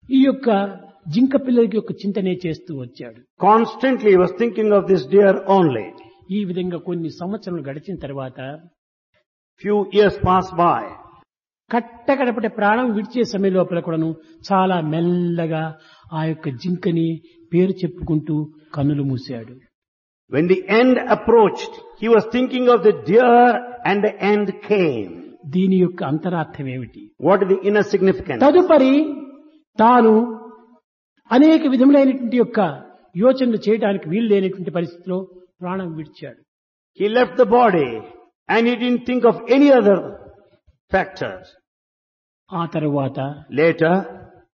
ఈ యొక్క జింక పిల్లలకి యొక్క చింతనే చేస్తూ వచ్చాడు. Constantly he was thinking of this deer only. ఈ విధంగా కొన్ని సంవత్సరాలు గడిచిన తర్వాత Few years passed by. కట్టకడపటి ప్రాణం విడిచే సమయం లోపల కూడాను చాలా మెల్లగా ఆ యొక్క జింకని పేరు చెప్పుకుంటూ కన్నులు మూశాడు. When the end approached, he was thinking of the deer and the end came. దీని యొక్క అంతరార్థం ఏమిటి? What is the inner significance? తదుపరి తాను అనేక విధములైనటువంటి యొక్క యోచనలు చేయడానికి వీలు లేనటువంటి పరిస్థితిలో ప్రాణం విడిచాడు. He left the body and he didn't think of any other factors. ఆ తరువాత Later,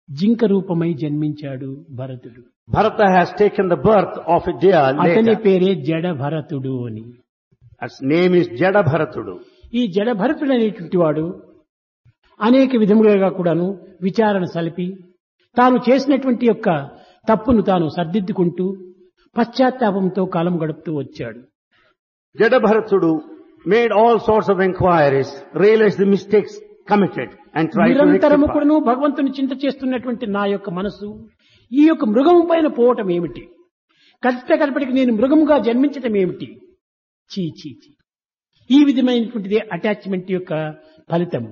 జింక రూపమై జన్మించాడు భరతుడు. Bharata has taken the birth of a deer అతని later. పేరే జడ భరతుడు అని. His name is Jadabharatudu. ఈ జడభరతుడు అనేటువంటి వాడు అనేక విధములుగా కూడాను విచారణ సలిపి తాను చేసినటువంటి యొక్క తప్పును తాను సర్దిద్దుకుంటూ పశ్చాత్తాపంతో కాలం గడుపుతూ వచ్చాడు. Jadabharatudu made all sorts of inquiries, realized the mistakes committed and tried to నిరంతరము rectify. కూడాను భగవంతుని చింత చేస్తున్నటువంటి నా యొక్క మనసు ఈ యొక్క మృగము పైన పోవటం ఏమిటి, కష్టకడపటికి నేను మృగముగా జన్మించటం ఏమిటి, చీ చీ చీ, ఈ విధమైనటువంటిది అటాచ్మెంట్ యొక్క ఫలితం.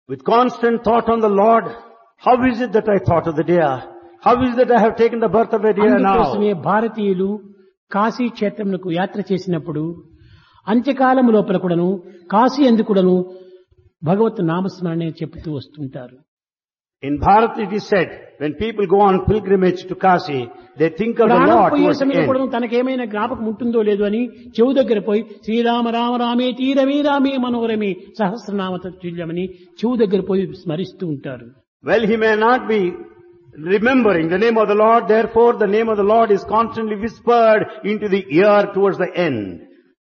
With constant thought on the Lord, how is it that I thought of the deer? How is it that I have taken the birth of a deer now? అందుకోసమే భారతీయులు కాశీ క్షేత్రములకు యాత్ర చేసినప్పుడు అంత్యకాలము లోపల కూడాను కాశీ ఎందుకు కూడాను భగవత్ నామస్మరణే చెబుతూ వస్తుంటారు. In Bharat it is said, when people go on pilgrimage to Kashi, they think of the ప్రాణం Lord పోయే towards the సమయంలో end. కూడా తనకేమైనా జ్ఞాపకం ఉంటుందో లేదో అని చెవు దగ్గర పోయి శ్రీరామ రామ రామే తీరమే రామే మనోరమే సహస్రనామ తత్తుల్యమని చెవు దగ్గర పోయి స్మరిస్తూ ఉంటారు. Well, he may not be remembering the name of the Lord, therefore the name of the Lord is constantly whispered into the ear towards the end.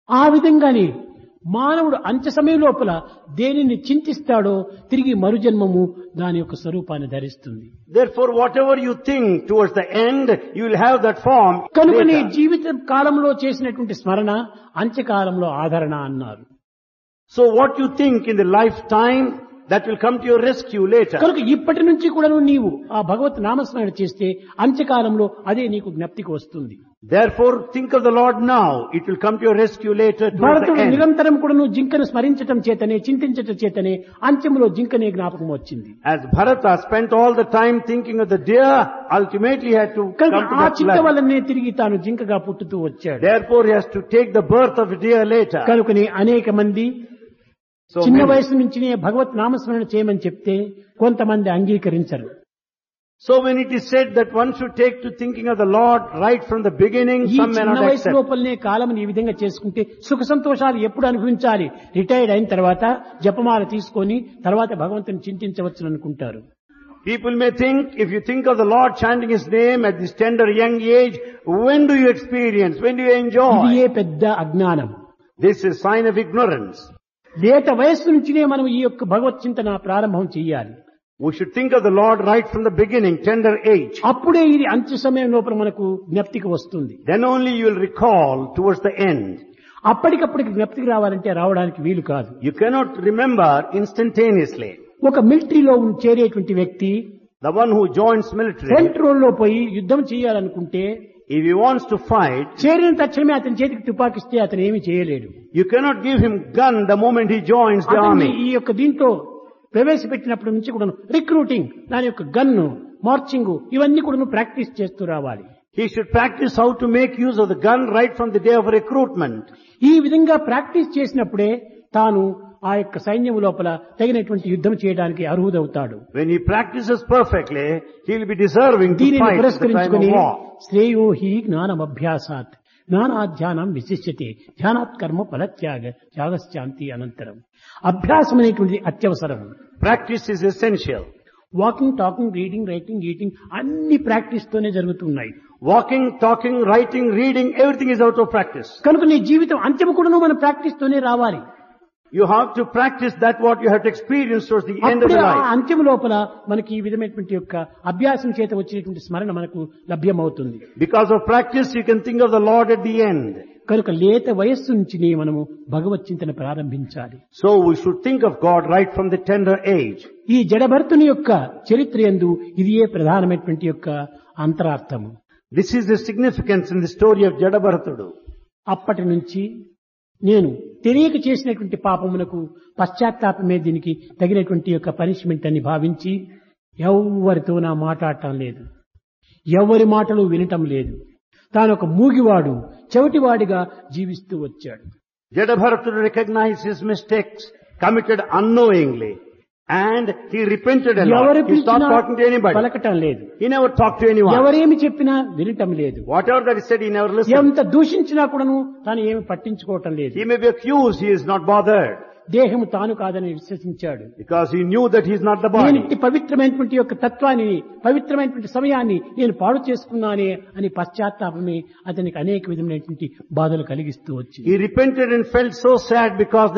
ఆ విధంగానే మానవుడు అంత్య సమయం లోపల దేనిని చింతిస్తాడో తిరిగి మరుజన్మము దాని యొక్క స్వరూపాన్ని ధరిస్తుంది. Therefore, whatever you think towards the end, you will have that form కనుకనే later. జీవిత కాలంలో చేసినటువంటి స్మరణ అంత్యకాలంలో ఆదరణ అన్నారు. So what you think in the lifetime, that will come to your rescue later. కనుక ఇప్పటి నుంచి కూడా నీవు ఆ భగవత్ నామస్మరణ చేస్తే అంత్యకాలంలో అదే నీకు జ్ఞప్తికి వస్తుంది. Therefore, think of the Lord now. It will come to your rescue later towards the భరతుడు end. నిరంతరం కూడా నువ్వు జింకను స్మరించటం చేతనే చింతించటం చేతనే అంత్యంలో జింకనే జ్ఞాపకం వచ్చింది. As Bharata spent all the time thinking of the deer, ultimately had to కనుక come to ఆ that చింత level. వల్లనే తిరిగి తాను జింకగా పుట్టుతూ వచ్చాడు. Therefore, he has to take the birth of a deer later. కనుకని అనేక మంది So చిన్న many- వయసు నుంచినే భగవత్ నామస్మరణ చేయమని చెప్తే కొంతమంది అంగీకరించరు. So when it is said that one should take to thinking of the Lord right from the beginning, ఈ some may చిన్న not వయసు accept. లోపలనే కాలం ఈ విధంగా చేసుకుంటే సుఖ సంతోషాలు ఎప్పుడు అనుభవించాలి, రిటైర్డ్ అయిన తర్వాత జపమాల తీసుకొని తర్వాత భగవంతుని చింతించవచ్చు అనుకుంటారు. People may think, if you think of the Lord chanting His name at this tender young age, when do you experience? When do you ఇది enjoy? ఏ పెద్ద అజ్ఞానం. This is sign of ignorance. లేత వయస్సు నుంచినే మనం ఈ యొక్క భగవత్ చింతన ప్రారంభం చేయాలి. We should think of the Lord right from the beginning, tender age. అప్పుడే ఇది అంత్య సమయం లోపల మనకు జ్ఞప్తికి వస్తుంది. Then only you will recall towards the end. అప్పటికప్పటికి జ్ఞప్తికి రావాలంటే రావడానికి వీలు కాదు. You cannot remember instantaneously. ఒక మిలిటరీలో చేరేటువంటి వ్యక్తి The one who joins military, front role లో పోయి యుద్ధం చేయాలనుకుంటే if he wants to fight, చేరిన తక్షణమే అతని చేతికి తుపాకిస్తే అతను ఏమీ చేయలేడు. you cannot give him gun the moment he joins the అతన్ని army. ఈ యొక్క దీంట్లో ప్రవేశపెట్టినప్పటి నుంచి కూడా రిక్రూటింగ్, దాని యొక్క గన్ను, మార్చింగ్ ఇవన్నీ కూడా ప్రాక్టీస్ చేస్తూ రావాలి. He should practice how to make use of the gun right from the day of recruitment. ఈ విధంగా ప్రాక్టీస్ చేసినప్పుడే తాను ఆ యొక్క సైన్యం లోపల తగినటువంటి యుద్ధం చేయడానికి అర్హుడవుతాడు. When he practices perfectly, he will be deserving to దీనిని fight at the time పురస్కరించుకుని of war. శ్రేయో హి జ్ఞానమభ్యాసాత్ జ్ఞానాధ్యానం విశిష్యతే ధ్యానాత్ కర్మ ఫలత్యాగ త్యాగశ్చాంతి అనంతరం. అభ్యాసం అనేటువంటిది అత్యవసరం. Practice is essential. Walking, talking, reading, writing, eating అన్ని ప్రాక్టీస్ తోనే జరుగుతున్నాయి. Walking, talking, writing, reading, everything is out of practice. కనుక నీ జీవితం అంత్యము కూడాను మన ప్రాక్టీస్ తోనే రావాలి. You have to practice that what you have to experience towards the end of అప్పుడే the ఆ life. అంత్యము లోపల మనకి ఈ విధమైనటువంటి యొక్క అభ్యాసం చేత వచ్చినటువంటి స్మరణ మనకు లభ్యమవుతుంది. Because of practice, you can think of the Lord at the end. కనుక లేత వయస్సు నుంచి మనము భగవత్ చింతన ప్రారంభించాలి. So we should think of God right from the tender age. ఈ జడభర్తుని యొక్క చరిత్ర యందు ఇది ఏ ప్రధానమైనటువంటి యొక్క అంతరార్థము. This is the significance in the story of Jadabharatudu. అప్పటి నుంచి నేను తెలియక చేసినటువంటి పాపమునకు పశ్చాత్తాపమే దీనికి తగినటువంటి యొక్క పనిష్మెంట్ అని భావించి ఎవరితో నా మాట్లాడటం లేదు, ఎవరి మాటలు వినటం లేదు. తాను ఒక మూగివాడు, చెవిటివాడిగా జీవిస్తూ వచ్చాడు. Jadabharatudu recognized his mistakes committed unknowingly and he repented a ఎవరు lot. He stopped పిలిచినా talking to anybody. పలకటం లేదు, He never talked to anyone. ఎవరేమి చెప్పినా వినటం లేదు. Whatever that he said, he never listened. ఎంత దూషించినా కూడాను తాను ఏమి పట్టించుకోవటం లేదు. He may be accused, he is not bothered. దేహము తాను కాదని విశ్వసించాడు. because he knew that he is not the body. నేను ఇంటి పవిత్రమైనటువంటి యొక్క తత్వాన్ని, పవిత్రమైనటువంటి సమయాన్ని నేను పాడు చేసుకున్నానే అని పశ్చాత్తాపమే అతనికి అనేక విధమైనటువంటి బాధలు కలిగిస్తూ వచ్చింది. He repented and felt so sad because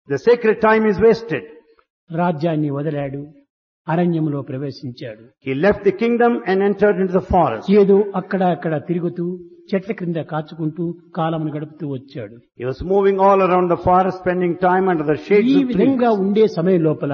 the sacred time is wasted. రాజ్యాన్ని వదిలాడు, అరణ్యంలో ప్రవేశించాడు. He left the kingdom and entered into the forest. ఏదో అక్కడ తిరుగుతూ చెట్ల క్రింద కాచుకుంటూ కాలమును గడుపుతూ వచ్చాడు. He was moving all around the forest, spending time under the shades ఈ of trees. విధంగా ఉండే సమయం లోపల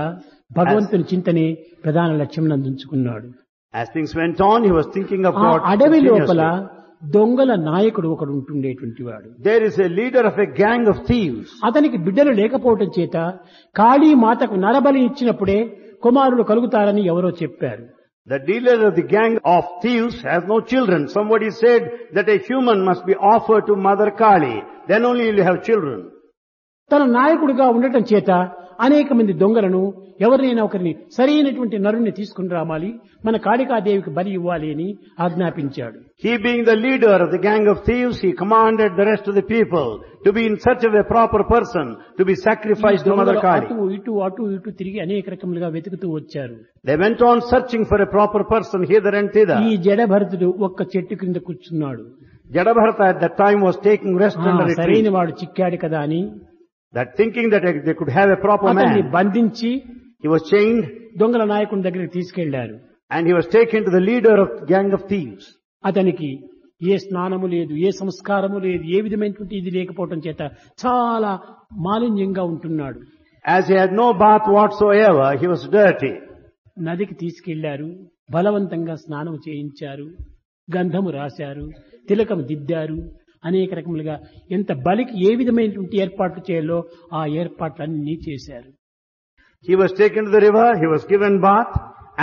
భగవంతుని చింతనే ప్రధాన లక్ష్యం నందుంచుకున్నాడు. As things went on, he was thinking of ఆ God అడవి లోపల continuously. దొంగల నాయకుడు ఒకడు ఉంటుండేటువంటి వాడు. There is a leader of a gang of thieves. అతనికి బిడ్డలు లేకపోవటం చేత కాళీ మాతకు నరబలి ఇచ్చినప్పుడే కుమారుడు కలుగుతారని ఎవరో చెప్పారు. The leader of the gang of thieves has no children. Somebody said that a human must be offered to Mother Kali. Then only he will have children. తన నాయకుడిగా ఉండటం చేత అనేక మంది దొంగలను ఎవరినైనా ఒకరిని సరైనటువంటి నరుణ్ణి తీసుకుని రామాలి, మన కాళికాదేవికి బలి ఇవ్వాలి అని ఆజ్ఞాపించాడు. He being the leader of the gang of thieves, he commanded the rest of the people to be in search of a proper person to be sacrificed to Mother Kali. అటు ఇటు తిరిగి అనేక రకములుగా వెతుకుతూ వచ్చారు. They went on searching for a proper person hither and thither. ఈ జడభరతుడు ఒక్క చెట్టు కింద కూర్చున్నాడు. Jadabharata at that time was taking rest under a సరైన tree. వాడు చిక్కాడు కదా అని That thinking that they could have a proper అతన్ని man, బంధించి he was chained దొంగల నాయకుని దగ్గరికి తీసుకెళ్లారు. and he was taken to the leader of the gang of thieves. అతనికి ఏ స్నానము లేదు, ఏ సంస్కారము లేదు, ఏ విధమైనటువంటి ఇది లేకపోవటం చేత చాలా మాలిన్యంగా ఉంటున్నాడు. As he had no bath whatsoever, he was dirty. నదికి తీసుకెళ్లారు, బలవంతంగా స్నానం చేయించారు, గంధము రాశారు, తిలకము దిద్దారు, అనేక రకములుగా ఎంత బలికి ఏ విధమైనటువంటి ఏర్పాట్లు చేయాలో ఆ ఏర్పాట్లన్నీ చేశారు. He was taken to the river, he was given bath,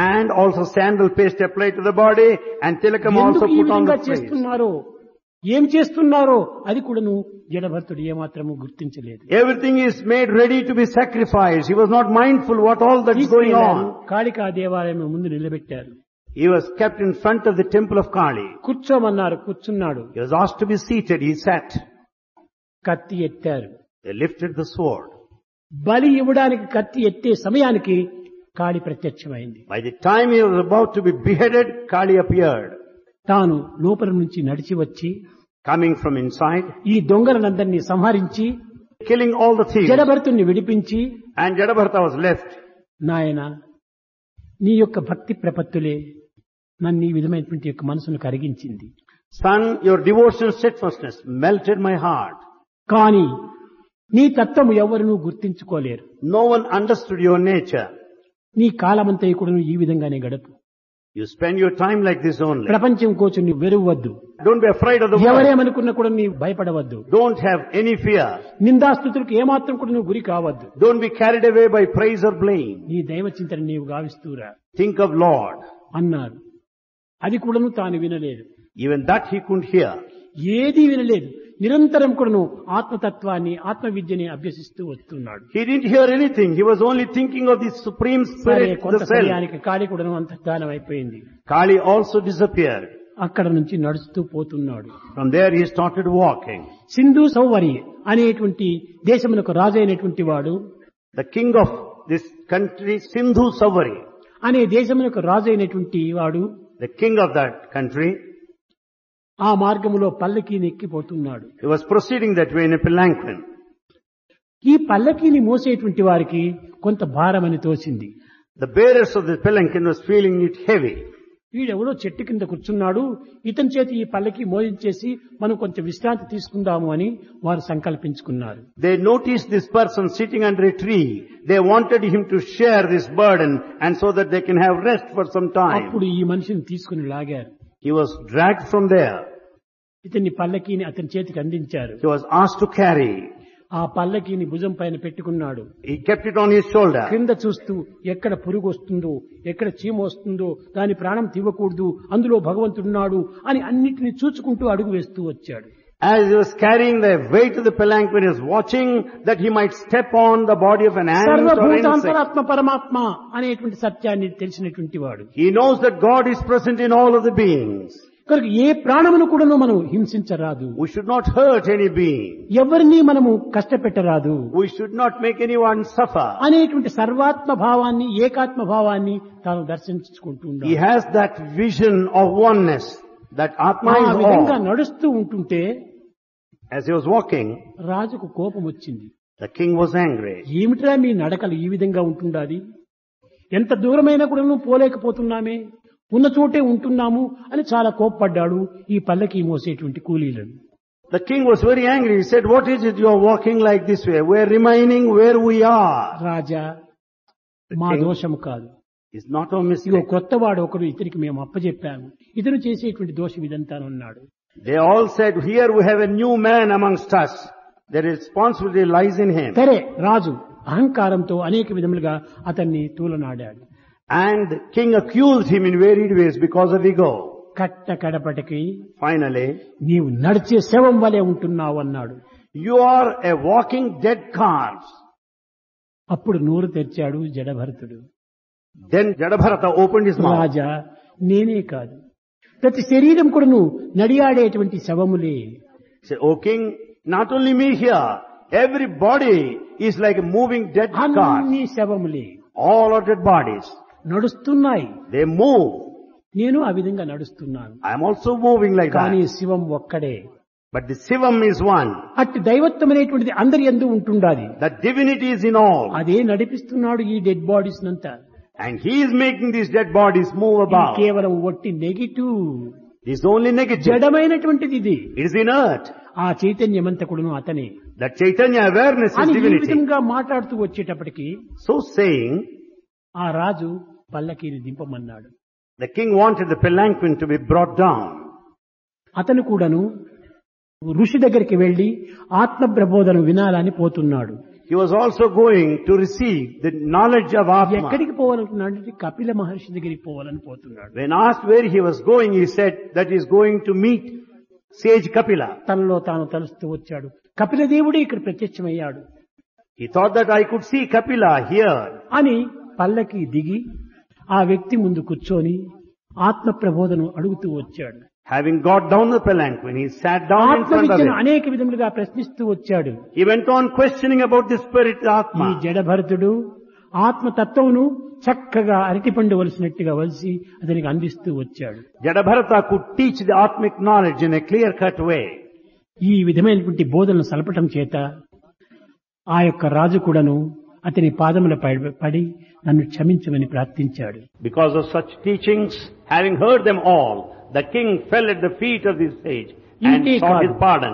and also sandal paste applied to the body, and tilakam also ఎందుకు ఈ put on విధంగా the face. చేస్తున్నారో, ఏం చేస్తున్నారో అది కూడాను జడభర్తుడు ఏమాత్రము గుర్తించలేదు. Everything is made ready to be sacrificed. He was not mindful what all that is going తీసుకెళ్లారు, on. కాళికా దేవాలయం ముందు నిలబెట్టారు. He was kept in front of the temple of Kali. కూర్చోమన్నారు, కూర్చున్నాడు. He was asked to be seated, he sat. కత్తి ఎత్తారు. They lifted the sword. బలి ఇవ్వడానికి కత్తి ఎత్తే సమయానికి కాళి ప్రత్యక్షమైంది. By the time he was about to be beheaded, Kali appeared. తాను లోపల నుంచి నడిచి వచ్చి Coming from inside, ఈ దొంగలనందరినీ సంహరించి killing all the thieves. జడభర్తుని విడిపించి, And Jadabharata was left. నాయన నీ యొక్క భక్తి ప్రపత్తులే నన్ను ఈ విధమైనటువంటి యొక్క మనసును కరిగించింది. Son, your devotion steadfastness melted my heart. కానీ నీ తత్వము ఎవరునూ గుర్తించుకోలేరు. No one understood your nature. నీ కాలమంతా కూడా ఈ విధంగానే గడుపు. You spend your time like this only. ప్రపంచం కోసం నీ వెరువద్దు. Don't be afraid of the world. ఎవరేమనుకున్నా కూడా నీ భయపడవద్దు. Don't have any fear. నిందాస్తుతులకు ఏమాత్రం కూడా నువ్వు గురి కావద్దు. Don't be carried away by praise or blame. నీ దైవ చింతన నీవు గావిస్తూరా Think of Lord. అన్నారు. అది కూడాను తాను వినలేదు. Even that he couldn't hear. ఏదీ వినలేదు. నిరంతరం కూడాను ఆత్మతత్వాన్ని, ఆత్మ విద్యని అభ్యసిస్తూ వస్తున్నాడు. He didn't hear anything. He was only thinking of the supreme సరే, spirit, కొంత the self. సమయానికి కాళి కూడాను అంతర్ధానం అయిపోయింది. Kali also disappeared. అక్కడ నుంచి నడుస్తూ పోతున్నాడు. From there he started walking. Sindhu సౌవరి అనేటువంటి దేశమునకు రాజు అయినటువంటి వాడు, The king of this country, Sindhu Savari, అనే దేశమునకు రాజు అయినటువంటి వాడు the king of that country, ఆ మార్గములో పల్లకీని ఎక్కిపోతున్నాడు. he was proceeding that way in a palanquin. ఈ పల్లకీని మోసేటువంటి వారికి కొంత భారమని తోచింది. The bearers of the palanquin was feeling it heavy. వీడెవడో చెట్టు కింద కూర్చున్నాడు, ఇతని చేతి ఈ పల్లకి మోయించేసి మనం కొంచెం విశ్రాంతి తీసుకుందాము అని వారు సంకల్పించుకున్నారు. They noticed this person sitting under a tree. They wanted him to share this burden and so that they can have rest for some time. అప్పుడు ఈ మనిషిని తీసుకుని లాగారు. He was dragged from there. ఇతన్ని పల్లకీని అతని చేతికి అందించారు. He was asked to carry. ఆ పల్లకీని భుజం పైన పెట్టుకున్నాడు. He kept it on his shoulder. క్రింద చూస్తూ ఎక్కడ పురుగు వస్తుందో, ఎక్కడ చీమ వస్తుందో దాని ప్రాణం తీవ్వకూడదు, అందులో భగవంతుడున్నాడు అని అన్నిటిని చూచుకుంటూ అడుగు వేస్తూ వచ్చాడు. As he was carrying the weight of the palanquin, he was watching that he might step on the body of an ant or insect. సర్వభూతాంతరాత్మ పరమాత్మ అనేటువంటి సత్యాన్ని తెలిసినటువంటి వాడు. He knows that God is present in all of the beings. కనుక ఏ ప్రాణమును కూడాను మనం హింసించరాదు, We should not hurt any being. ఎవరిని మనము కష్టపెట్టరాదు We should not make anyone suffer. అనేటువంటి సర్వాత్మ భావాన్ని, ఏకాత్మ భావాన్ని తాను దర్శించుకుంటూ He ఉన్నాడు. has that vision of oneness, that Atma ఆ is విధంగా all. నడుస్తూ ఉంటుంటే As he was walking, రాజుకు కోపం వచ్చింది. the king was angry. ఏమిట్రా మీ నడకలు ఈ విధంగా ఉంటుండాది, ఎంత దూరమైనా కూడా నువ్వు పోలేకపోతున్నామే, ఉన్న చోటే ఉంటున్నాము అని చాలా కోప్పడ్డాడు ఈ పల్లకి మోసేటువంటి కూలీలను. The king was very angry. He said, "What is it you are walking like this way? We are remaining where we are." రాజా, మా దోషము కాదు, It's not our ego mistake. కొత్తవాడు ఒకరు ఇతనికి మేము అప్పచెప్పాము, ఇతను చేసేటువంటి దోషం ఇదంతానన్నాడు. They all said, "Here we have a new man amongst us. The responsibility lies in him." సరే, రాజు అహంకారంతో అనేక విధములుగా అతన్ని తూలనాడాడు. And the king accused him in varied ways because of ego. కట్ట కడపటికి Finally, నీవు నడిచే శవం వలె ఉంటున్నావు అన్నాడు. "You are a walking dead corpse." అప్పుడు నోరు తెరిచాడు జడభరతుడు. Then Jadabharata opened his mouth. రాజా, నేనే కాదు, ప్రతి శరీరం కూడాను నడియాడేటువంటి శవములే. He said, "O king, not only me here, every body is like a moving dead corpse. అన్ని శవములే All are dead bodies. నడుస్తున్నాయి, They move. నేను ఆ విధంగా నడుస్తున్నాను. I am also moving like కానీ that. శివం ఒక్కడే. But the Shivam is one. అట్టి దైవత్వం అనేటువంటిది అందరి యందు ఉంటుండాలి. That divinity is in all. అదే నడిపిస్తున్నాడు ఈ డెడ్ బాడీస్ నంతా. And he is making these dead bodies move ఇది about. కేవలం ఒట్టి negative, This is only negative. జడమైనటువంటిది ఇది. It is inert. ఆ చైతన్యమంతకుడును అతనే That Chaitanya awareness is అని ఈ divinity. విధంగా మాట్లాడుతూ వచ్చేటప్పటికి So saying, ఆ రాజు పల్లకీని దింపమన్నాడు. the king wanted the palanquin to be brought down. అతను కూడాను ఋషి దగ్గరికి వెళ్లి ఆత్మ ప్రబోధన వినాలని పోతున్నాడు. He was also going to receive the knowledge of Atma. ఎక్కడికి పోవాలనుకున్నాడు అంటే కపిల మహర్షి దగ్గరికి పోవాలని పోతున్నాడు. When asked where he was going, he said that he is going to meet sage Kapila. తనలో తాను తలుస్తూ వచ్చాడు, కపిల దేవుడే ఇక్కడ ప్రత్యక్షమయ్యాడు He thought that I could see Kapila here. అని పల్లకి దిగి ఆ వ్యక్తి ముందు కూర్చొని ఆత్మ ప్రబోధను అడుగుతూ వచ్చాడు. Having got down the palanquin, he sat down in ఆత్మ front of విద్యను him. అనేక విధములుగా ప్రశ్నిస్తూ వచ్చాడు. He went on questioning about the spirit ఈ Atma. జడభరతుడు ఆత్మతత్వమును చక్కగా అరటిపండు వలసినట్టుగా వలిసి అతనికి అందిస్తూ వచ్చాడు. Jadabharata could teach the Atmic knowledge in a clear-cut way. ఈ విధమైనటువంటి బోధనలు సలపటం చేత ఆ యొక్క రాజు కూడాను అతని పాదముల పడి నన్ను క్షమించమని ప్రార్థించాడు. Because of such teachings, having heard them all, the king fell at the feet of this sage and ఇంతే sought కాదు, his pardon.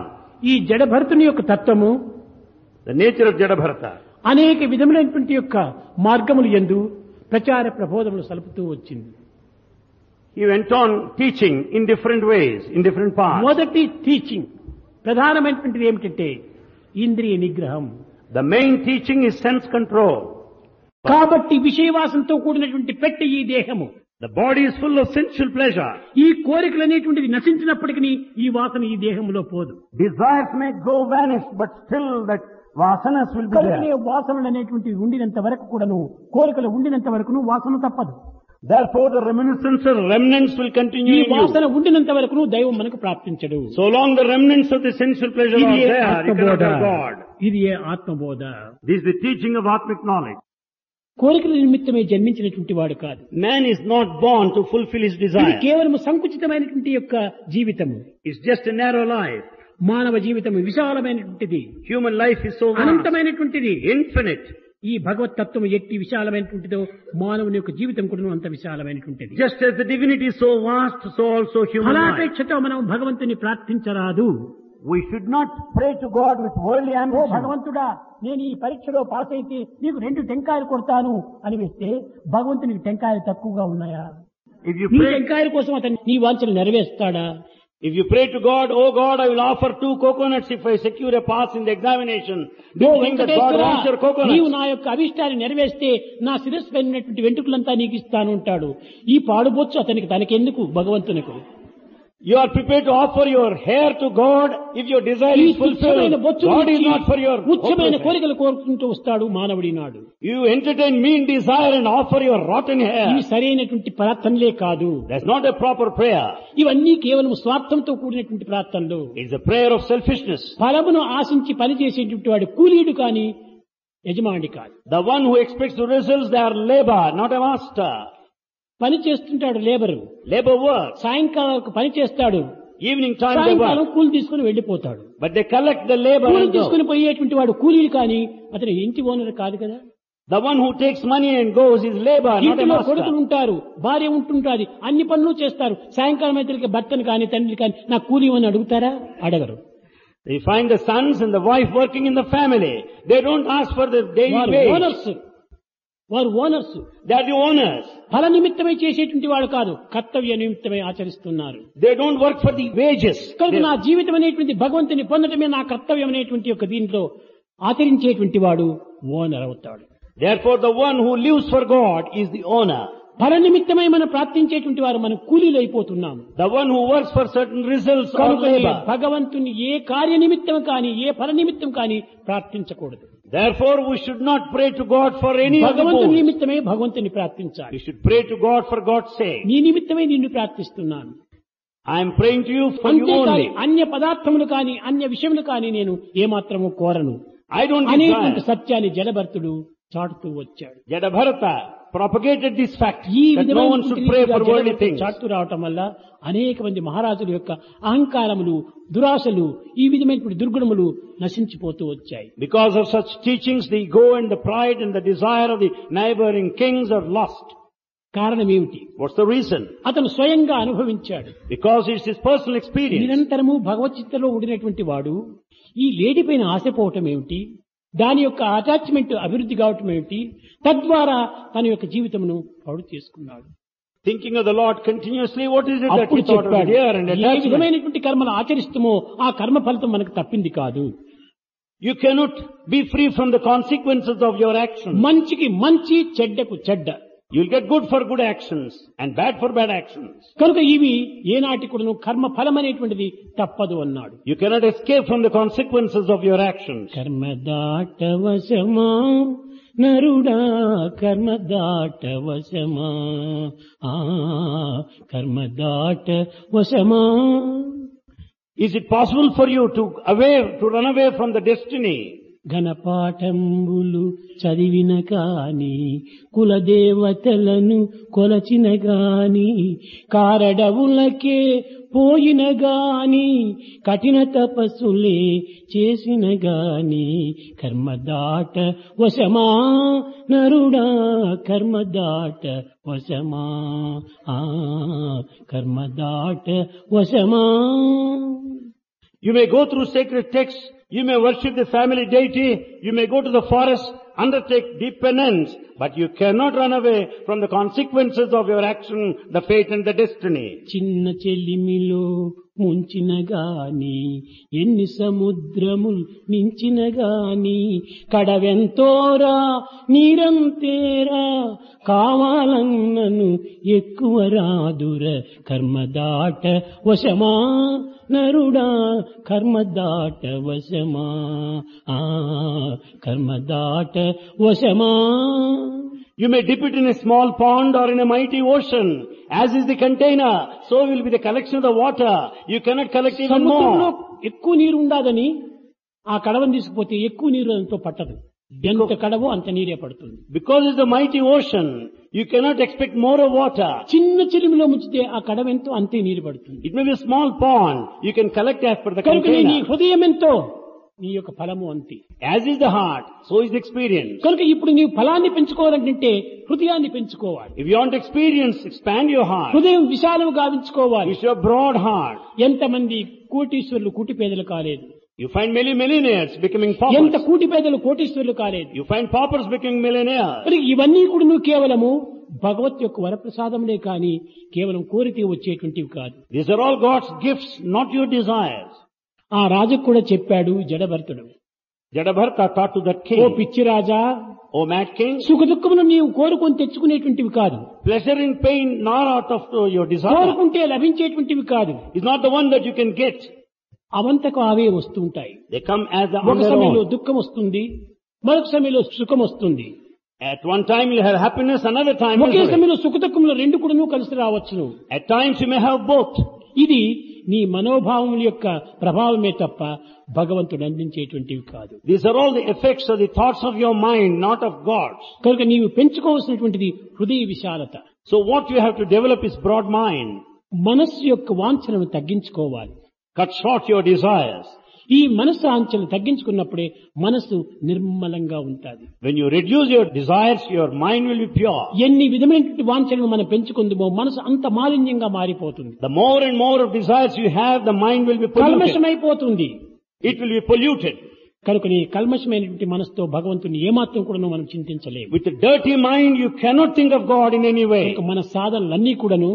ఈ జడభరతుని యొక్క తత్వము The nature of Jadabharata. అనేక విధములైనటువంటి యొక్క మార్గములు యందు ప్రచార ప్రబోధములు సలుపుతూ వచ్చింది. He went on teaching in different ways, in different paths. మొదటి టీచింగ్ ప్రధానమైనటువంటిది ఏమిటంటే ఇంద్రియ నిగ్రహం. The main teaching is sense control. కాబట్టి విషయవాసంతో కూడినటువంటి పెట్టె ఈ దేహము. The body is full of sensual pleasure. ఈ కోరికలు అనేటువంటిది నశించినప్పటికీ ఈ వాసన ఈ దేహంలో పోదు. Desires may go vanish, but still that vasanas will be కనుకనే there. వాసనలు అనేటువంటివి ఉండినంత వరకు కూడాను, కోరికలు ఉండినంత వరకును వాసన తప్పదు. Therefore the reminiscence or remnants will ఈ continue in you. వాసన ఉండినంత వరకును దైవం మనకు ప్రాప్తించడు. So long the remnants of the sensual pleasure ఇది are A there, you ఆత్మబోధ, cannot have God. ఇది ఏ ఆత్మబోధ. This is the teaching of Atmic knowledge. కోరికల నిమిత్తమే జన్మించినటువంటి వాడు కాదు. Man is not born to fulfill his ఇది desire. కేవలం సంకుచితమైనటువంటి యొక్క జీవితము. It's just a narrow life. మానవ జీవితం విశాలమైనటువంటిది, Human life is so vast, అనంతమైనటువంటిది. infinite. ఈ భగవత్ తత్వం ఎట్టి విశాలమైనటువంటిదో మానవుని యొక్క జీవితం కూడా అంత విశాలమైనటువంటిది. Just as the divinity is so vast, so also human life. ఫలాపేక్షతో మనం భగవంతుని ప్రార్థించరాదు. We should not pray to God with worldly oh ambition. భగవంతుడా, నేను ఈ పరీక్షలో పాస్ అయితే నీకు 2 టెంకాయలు కొడతాను అని వేస్తే భగవంతునికి టెంకాయలు తక్కువగా ఉన్నాయా? If you నీ pray, టెంకాయల కోసం అతను నీ వాంఛలు నెరవేరుస్తాడా? if you pray to God, "Oh God, I will offer 2 coconuts if I secure a pass in the examination," do oh you think that God Venkateswara, wants your నీవు coconuts? నా యొక్క అభిష్టాన్ని నెరవేర్స్తే నా శిరస్సు పైనటువంటి వెంట్రుకలంతా నీకు ఇస్తాను అంటాడు. ఈ పాడుబొచ్చు అతనికి తనకెందుకు భగవంతునికి? You are prepared to offer your hair to God if your desire ఈ is fulfilled. తుచ్చమైన బొచ్చును God is ఇచ్చి not for your ఉచ్చమైన oppression. కోరికలు కోరుకుంటూ వస్తాడు మానవుడి నాడు. You entertain mean desire and offer your rotten ఇవి hair. సరైనటువంటి ప్రార్థనలే కాదు. That's not a proper prayer. ఇవన్నీ కేవలం స్వార్థంతో కూడినటువంటి ప్రార్థనలు. It's a prayer of selfishness. ఫలమును ఆశించి పనిచేసేటువంటి వాడు కూలీడు కాని యజమాని కాదు. The one who expects the results, they are labor, not a master. పని చేస్తుంటాడు లేబరు, Labor works. సాయంకాలం వరకు పని చేస్తాడు, Evening time they సాయంకాలం work. కూలి తీసుకుని వెళ్లిపోతాడు. But they collect the labor కూలి and go. తీసుకుని పోయేటువంటి వాడు కూలీలు కాని అతను ఇంటి ఓనర్ కాదు కదా. The one who takes money and goes is labor, not a ఇంటిలో కొడుకులు master. ఉంటారు, భార్య ఉంటుంటాది, అన్ని పనులు చేస్తారు. సాయంకాలం అయితే భర్తను కాని తండ్రి కాని నాకు కూలి ఇవ్వని అడుగుతారా? అడగరు. You find the sons and the wife working in the family. They don't ask for the daily వారు wage. Owners They are the owners. ఫల నిమిత్తమై చేసేటువంటి వాడు కాదు, కర్తవ్య నిమిత్తమై ఆచరిస్తున్నారు. They don't work for the wages. కనుక They- నా జీవితం అనేటువంటి భగవంతుని పొందటమే నా కర్తవ్యం అనేటువంటి యొక్క దీంట్లో ఆచరించేటువంటి వాడు ఓనర్ అవుతాడు. Therefore the one who lives for God is the owner. ఫల నిమిత్తమై మనం ప్రార్థించేటువంటి వారు మనం కూలీలు అయిపోతున్నాము. The one who works for certain results or కనుక labor. భగవంతుని ఏ కార్య నిమిత్తం కానీ ఏ ఫల నిమిత్తం కానీ ప్రార్థించకూడదు. Therefore we should not pray to God for any of the భగవంతుని goals. నిమిత్తమే భగవంతుని ప్రార్థించాలి. We should pray to God for God's sake. నీ నిమిత్తమే నిన్ను ప్రార్థిస్తున్నాను. I am praying to you for you అంతేకాని only. అన్య పదార్థములు కానీ అన్య విషయములు కానీ నేను ఏమాత్రము కోరను I don't అనేటువంటి desire. సత్యాన్ని జలభర్తుడు చాటుతూ వచ్చాడు. Jadabharata propagated this fact ఈ that no one should pray for worldly things. చాటుతూ రావటం వల్ల అనేక మంది మహారాజుల యొక్క అహంకారములు, దురాశలు, ఈ విధమైనటువంటి దుర్గుణములు నశించిపోతూ వచ్చాయి. Because of such teachings, the ego and the pride and the desire of the neighboring kings are lost. కారణం ఏమిటి? What's the reason? అతను స్వయంగా అనుభవించాడు. Because it's his personal experience. నిరంతరము భగవద్గీతలో ఉండినటువంటి వాడు ఈ లేడీ పైన ఆశపోవటం ఏమిటి, దాని యొక్క అటాచ్మెంట్ అభివృద్ధి కావటం ఏమిటి, తద్వారా తన యొక్క జీవితమును పాడు చేసుకున్నాడు. Thinking of the Lord continuously, what is it that అప్పుడు he thought of చెప్పాడు, here and ఏ attachment? విధమైనటువంటి కర్మలు ఆచరిస్తామో ఆ కర్మ ఫలితం మనకు తప్పింది కాదు. You cannot be free from the consequences of your actions. మంచికి మంచి, చెడ్డకు చెడ్డ. You'll get good for good actions and bad for bad actions. కనుక ఇవి ఏనాటి కూడాను కర్మ ఫలం అనేటువంటిది తప్పదు అన్నాడు. You cannot escape from the consequences of your actions. కర్మ దాటవశమా నరుడా, కర్మ దాటవశమా, కర్మ దాటవశమా. Is it possible for you to run away from the destiny? ఘనపాఠంబులు చదివిన కాని, కులదేవతలను కొలచిన గాని, కారడవులకే పోయిన గాని, కఠిన తపస్సులే చేసిన గాని, కర్మదాట వశమా నరుడా, కర్మదాట వశమా, కర్మదాట వశమా. You may go through sacred texts, you may worship the family deity, you may go to the forest, undertake deep penance, but you cannot run away from the consequences of your action, the fate and the destiny. చిన్న చెల్లిమిలో ముంచిన గాని, ఎన్ని సముద్రములు మించిన గాని, కడవెంతోరా నీరంతేరా, కావాలన్నను ఎక్కువ రాదుర, కర్మదాట వశమా నరుడా, కర్మదాట వశమా, కర్మదాట వశమా. You may dip it in a small pond or in a mighty ocean. As is the container, so will be the collection of the water. You cannot collect even సముద్రంలో more. ఎక్కువ నీరు ఉండదని ఆ కడవను తీసుకుపోతే ఎక్కువ నీరు అంతో పట్టదు. ఎంత కడవో అంత నీరే పడుతుంది. Because it's the mighty ocean, you cannot expect more of water. చిన్న చెలిమిలో ముంచితే ఆ కడవ ఎంతో అంతే నీరు పడుతుంది. It may be a small pond. You can collect as per the కనుక నీ container. హృదయం ఎంతో నీ యొక్క ఫలము అంతే. As is the heart, so is the experience. కనుక ఇప్పుడు నీవు ఫలాన్ని పెంచుకోవాలంటే హృదయాన్ని పెంచుకోవాలి. If you want experience, expand your heart. హృదయం విశాలం గావించుకోవాలి. You should have broad heart. ఎంతమంది కోటీశ్వరులు కూటి పేదలు కాలేదు, You find many millionaires becoming ఎంత paupers. కూటి పేదలు కోటీశ్వరులు కాలేదు. You find paupers becoming millionaires. మరి ఇవన్నీ కూడా నువ్వు కేవలము భగవత్ యొక్క వరప్రసాదములే కానీ కేవలం కోరితే వచ్చేటువంటివి కాదు. These are all God's gifts, not your desires. ఆ రాజుకు కూడా చెప్పాడు జడభర్తుడు, Jadabharata thought to that oh king, పిచ్చి రాజా, O mad king, సుఖ దుఃఖమును నీవు కోరుకొని తెచ్చుకునేటువంటివి కాదు, pleasure and pain not out of your desire కోరుకుంటే లభించేటువంటివి కాదు, is not the one that you can get. అవంతకు అవే వస్తూ ఉంటాయి. They come as on ఒక their సమయంలో own. దుఃఖం వస్తుంది, మరొక సమయంలో సుఖం వస్తుంది. At one time you have happiness, another time okay misery. సమయంలో సుఖ దుఃఖములు రెండు కూడాను కలిసి రావచ్చును. At times you may have both. ఇది నీ మనోభావముల యొక్క ప్రభావమే తప్ప భగవంతుడు అందించేటువంటివి కాదు. These are all the effects of the thoughts of your mind, not of God's. కనుక నీవు పెంచుకోవాల్సినటువంటిది హృదయ విశాలత. So what you have to develop is broad mind. మనస్సు యొక్క వాంఛనను తగ్గించుకోవాలి. Cut short your desires. ఈ మనస్సు ఆంఛను తగ్గించుకున్నప్పుడే మనస్సు నిర్మలంగా ఉంటుంది. When you reduce your desires, your mind will be pure. ఎన్ని విధమైనటువంటి వాంఛనను మనం పెంచుకుందామో మనసు అంత మాలిన్యంగా మారిపోతుంది, The more and more of desires you have, the mind will be polluted. కల్మషమైపోతుంది. It will be polluted. కనుక నీ కల్మషమైనటువంటి మనసుతో భగవంతుని ఏమాత్రం కూడా మనం చింతించలేము. With a dirty mind, you cannot think of God in any way. కనుక మన సాధనలన్నీ కూడాను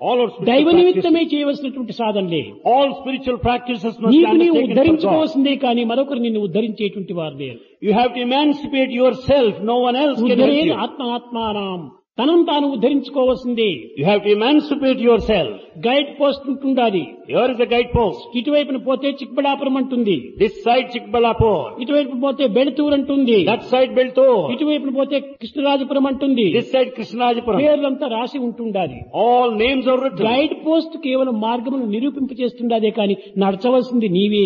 All our దైవ spiritual నిమిత్తమే practices, చేయవలసినటువంటి సాధనలే. all spiritual practices must be నీకు నీవు undertaken for God. ఉద్ధరించుకోవాల్సిందే కానీ మరొకరు నిన్ను ఉద్ధరించేటువంటి వారు లేరు. You have to emancipate yourself. No one else can help ఉద్ధరేది you. ఆత్మానాం, తనను తాను ఉద్ధరించుకోవాల్సిందే. You have to emancipate yourself. Guide post ఉంటుండాలి. Here is a guidepost. ఇటువైపున పోతే చిక్బడాపురం అంటుంది, This side Chikbalapur. ఇటువైపు పోతే బెళతూరు అంటుంది, That side Beltur. ఇటువైపున పోతే కృష్ణరాజపురం అంటుంది. This side Krishnarajapuram. పేర్లంతా రాసి ఉంటుండాలి. All names are written. Guide post కేవలం మార్గమును నిరూపింప చేస్తుండదే కానీ నడచవలసింది నీవే.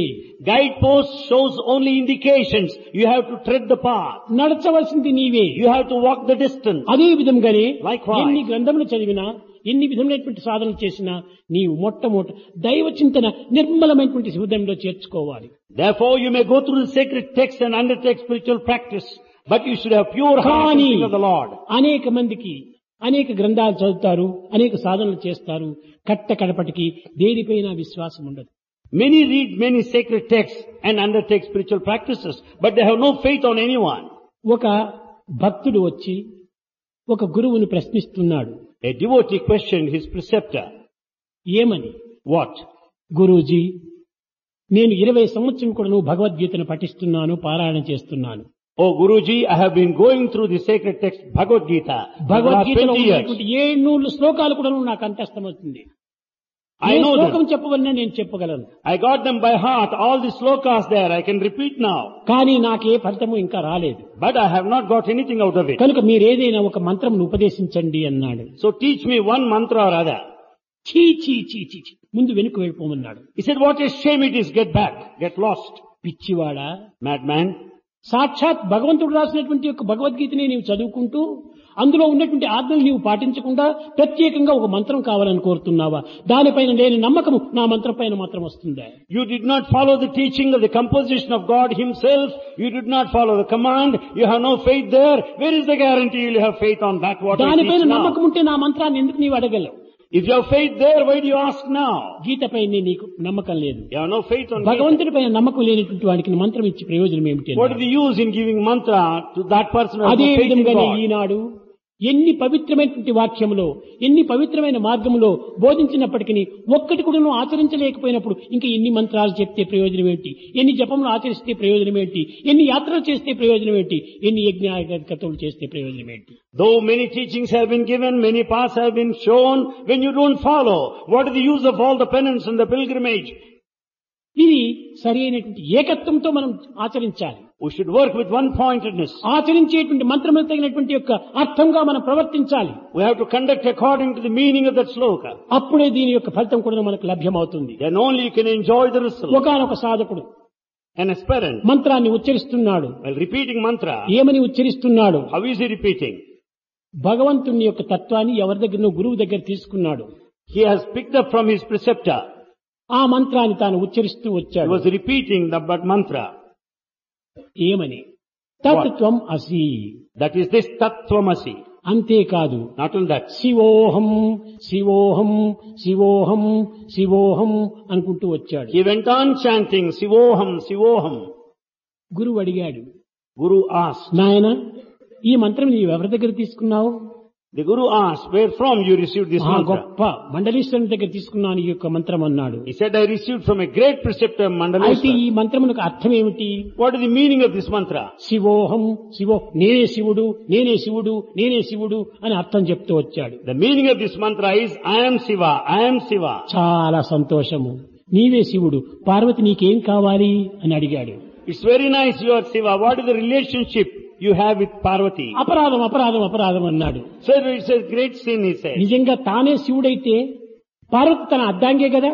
Guidepost shows only indications. You have to tread the path. నడచవలసింది నీవే. You have to walk the distance. అదే విధంగానే Likewise. ఎన్ని గ్రంథములు చదివినా, ఎన్ని విధమైనటువంటి సాధనలు చేసినా నీవు మొట్టమొదట దైవ చింతన నిర్మలమైనటువంటి హృదయంలో చేర్చుకోవాలి. Therefore, you may go through the sacred text and undertake spiritual practice, but you should have pure heart and కానీ think of the Lord. అనేక మందికి అనేక గ్రంథాలు చదువుతారు, అనేక సాధనలు చేస్తారు, కడపటికి దేనిపైన విశ్వాసం ఉండదు. Many read many sacred texts and undertake spiritual practices, but they have no faith on anyone. ఒక భక్తుడు వచ్చి ఒక గురువుని ప్రశ్నిస్తున్నాడు. A devotee questioned his preceptor. ఏమని? What? గురూజీ, నేను 20 సంవత్సరం కూడా భగవద్గీతను పఠిస్తున్నాను, పారాయణ చేస్తున్నాను. Oh Guruji, I have been going through the sacred text Bhagavad Gita for the last భగవద్గీతలో 20 years. ఉన్నటువంటి 700 శ్లోకాలు కూడా నాకు కంఠస్థం అవుతుంది. I know శ్లోకం them. చెప్పవలన నేను చెప్పగలను, I got them by heart. All the slokas there, I can repeat now. కానీ నాకే ఫలితము ఇంకా రాలేదు. But I have not got anything out of it. కనుక మీరేదైనా ఒక మంత్రం ఉపదేశించండి అన్నాడు. So teach me one mantra or other. చీ చీ చీ చీ చీ, ముందు వెనుక వెళ్ళిపోమన్నాడు. He said, what a shame it is, get back, get lost. పిచ్చివాడా, Madman, సాక్షాత్ భగవంతుడు రాసినటువంటి యొక్క భగవద్గీతని నీవు చదువుకుంటూ అందులో ఉన్నటువంటి ఆజ్ఞలు నీవు పాటించకుండా ప్రత్యేకంగా ఒక మంత్రం కావాలని కోరుతున్నావా? దానిపైన లేని నమ్మకము నా మంత్రం పైన మాత్రం వస్తుందా? you did not follow the teaching of the composition of God himself. You did not follow the command. You have no faith there. Where is the guarantee you will have faith on that what I దానిపైన teach నమ్మకం now? ఉంటే నా మంత్రాన్ని ఎందుకు నీవు అడగలవు? If you have faith there, why do you ask now? గీతపై నీకు నమ్మకం లేదు. You have no faith on Gita. భగవంతుడి పైన నమ్మకం లేనటువంటి వాడికి మంత్రం ఇచ్చి ప్రయోజనం ఏమిటి? What is the use in giving mantra to that person who has అదే no faith in విధంగానే God? ఈనాడు ఎన్ని పవిత్రమైనటువంటి వాక్యములో, ఎన్ని పవిత్రమైన మార్గములో బోధించినప్పటికీ ఒక్కటి కూడా నువ్వు ఆచరించలేకపోయినప్పుడు ఇంకా ఎన్ని మంత్రాలు చెప్తే ప్రయోజనం ఏంటి? ఎన్ని జపములు ఆచరిస్తే ప్రయోజనం ఏంటి? ఎన్ని యాత్రలు చేస్తే ప్రయోజనం ఏంటి? ఎన్ని యజ్ఞాకతులు చేస్తే ప్రయోజనం ఏంటి? Though many teachings have been given, many paths have been shown, when you don't follow, what is the use of all the penance and the pilgrimage? ఇది సరి అయినటువంటి ఏకత్వంతో మనం ఆచరించాలి. We should work with one-pointedness. ఆచరించేటువంటి మంత్రములు తగినటువంటి యొక్క అర్థంగా మనం ప్రవర్తించాలి. We have to conduct according to the meaning of that sloka. అప్పుడే దీని యొక్క ఫలితం కూడా మనకు లభ్యమవుతుంది. Then only you can enjoy the result. ఒకానొక సాధకుడు An aspirant, మంత్రాన్ని ఉచ్చరిస్తున్నాడు. while repeating mantra, ఏమని ఉచ్చరిస్తున్నాడు? how is he repeating? భగవంతుని యొక్క తత్వాన్ని ఎవరి దగ్గర, గురువు దగ్గర తీసుకున్నాడు. He has picked up from his preceptor. ఆ మంత్రాన్ని తాను ఉచ్చరిస్తూ He వచ్చాడు. was repeating the but mantra. ఏమని? తత్వం అసి. That is this Tattvamasi. అంతేకాదు, Not only that. శివోహం శివోహం శివోహం శివోహం అనుకుంటూ వచ్చాడు. He went on chanting Sivoham, Sivoham. గురువు అడిగాడు, Guru asked, నాయన, ఈ మంత్రం నీవు ఎవరి దగ్గర తీసుకున్నావు? The Guru asked, where from you received this ఆ mantra? గొప్ప మండలీశ్వరుని దగ్గర తీసుకున్నాను ఈ యొక్క మంత్రం అన్నాడు. He said, I received from a great preceptor, అయితే Mandaleshwar. ఈ మంత్రమునకు అర్థం ఏమిటి? What is the meaning of this mantra? శివోహం శివో, నేనే శివుడు నేనే శివుడు నేనే శివుడు అని అర్థం చెప్తూ వచ్చాడు. The meaning of this mantra is, I am Shiva, I am Shiva. చాలా సంతోషము. నీవే శివుడు, పార్వతి నీకేం కావాలి అని అడిగాడు. It's very nice you are Shiva. What is the relationship you have with Parvati? అపరాధం అపరాధం అపరాధం అన్నాడు. So it's a great sin, he said. నిజంగా తానే శివుడైతే పార్వతి తన అర్ధాంగే కదా.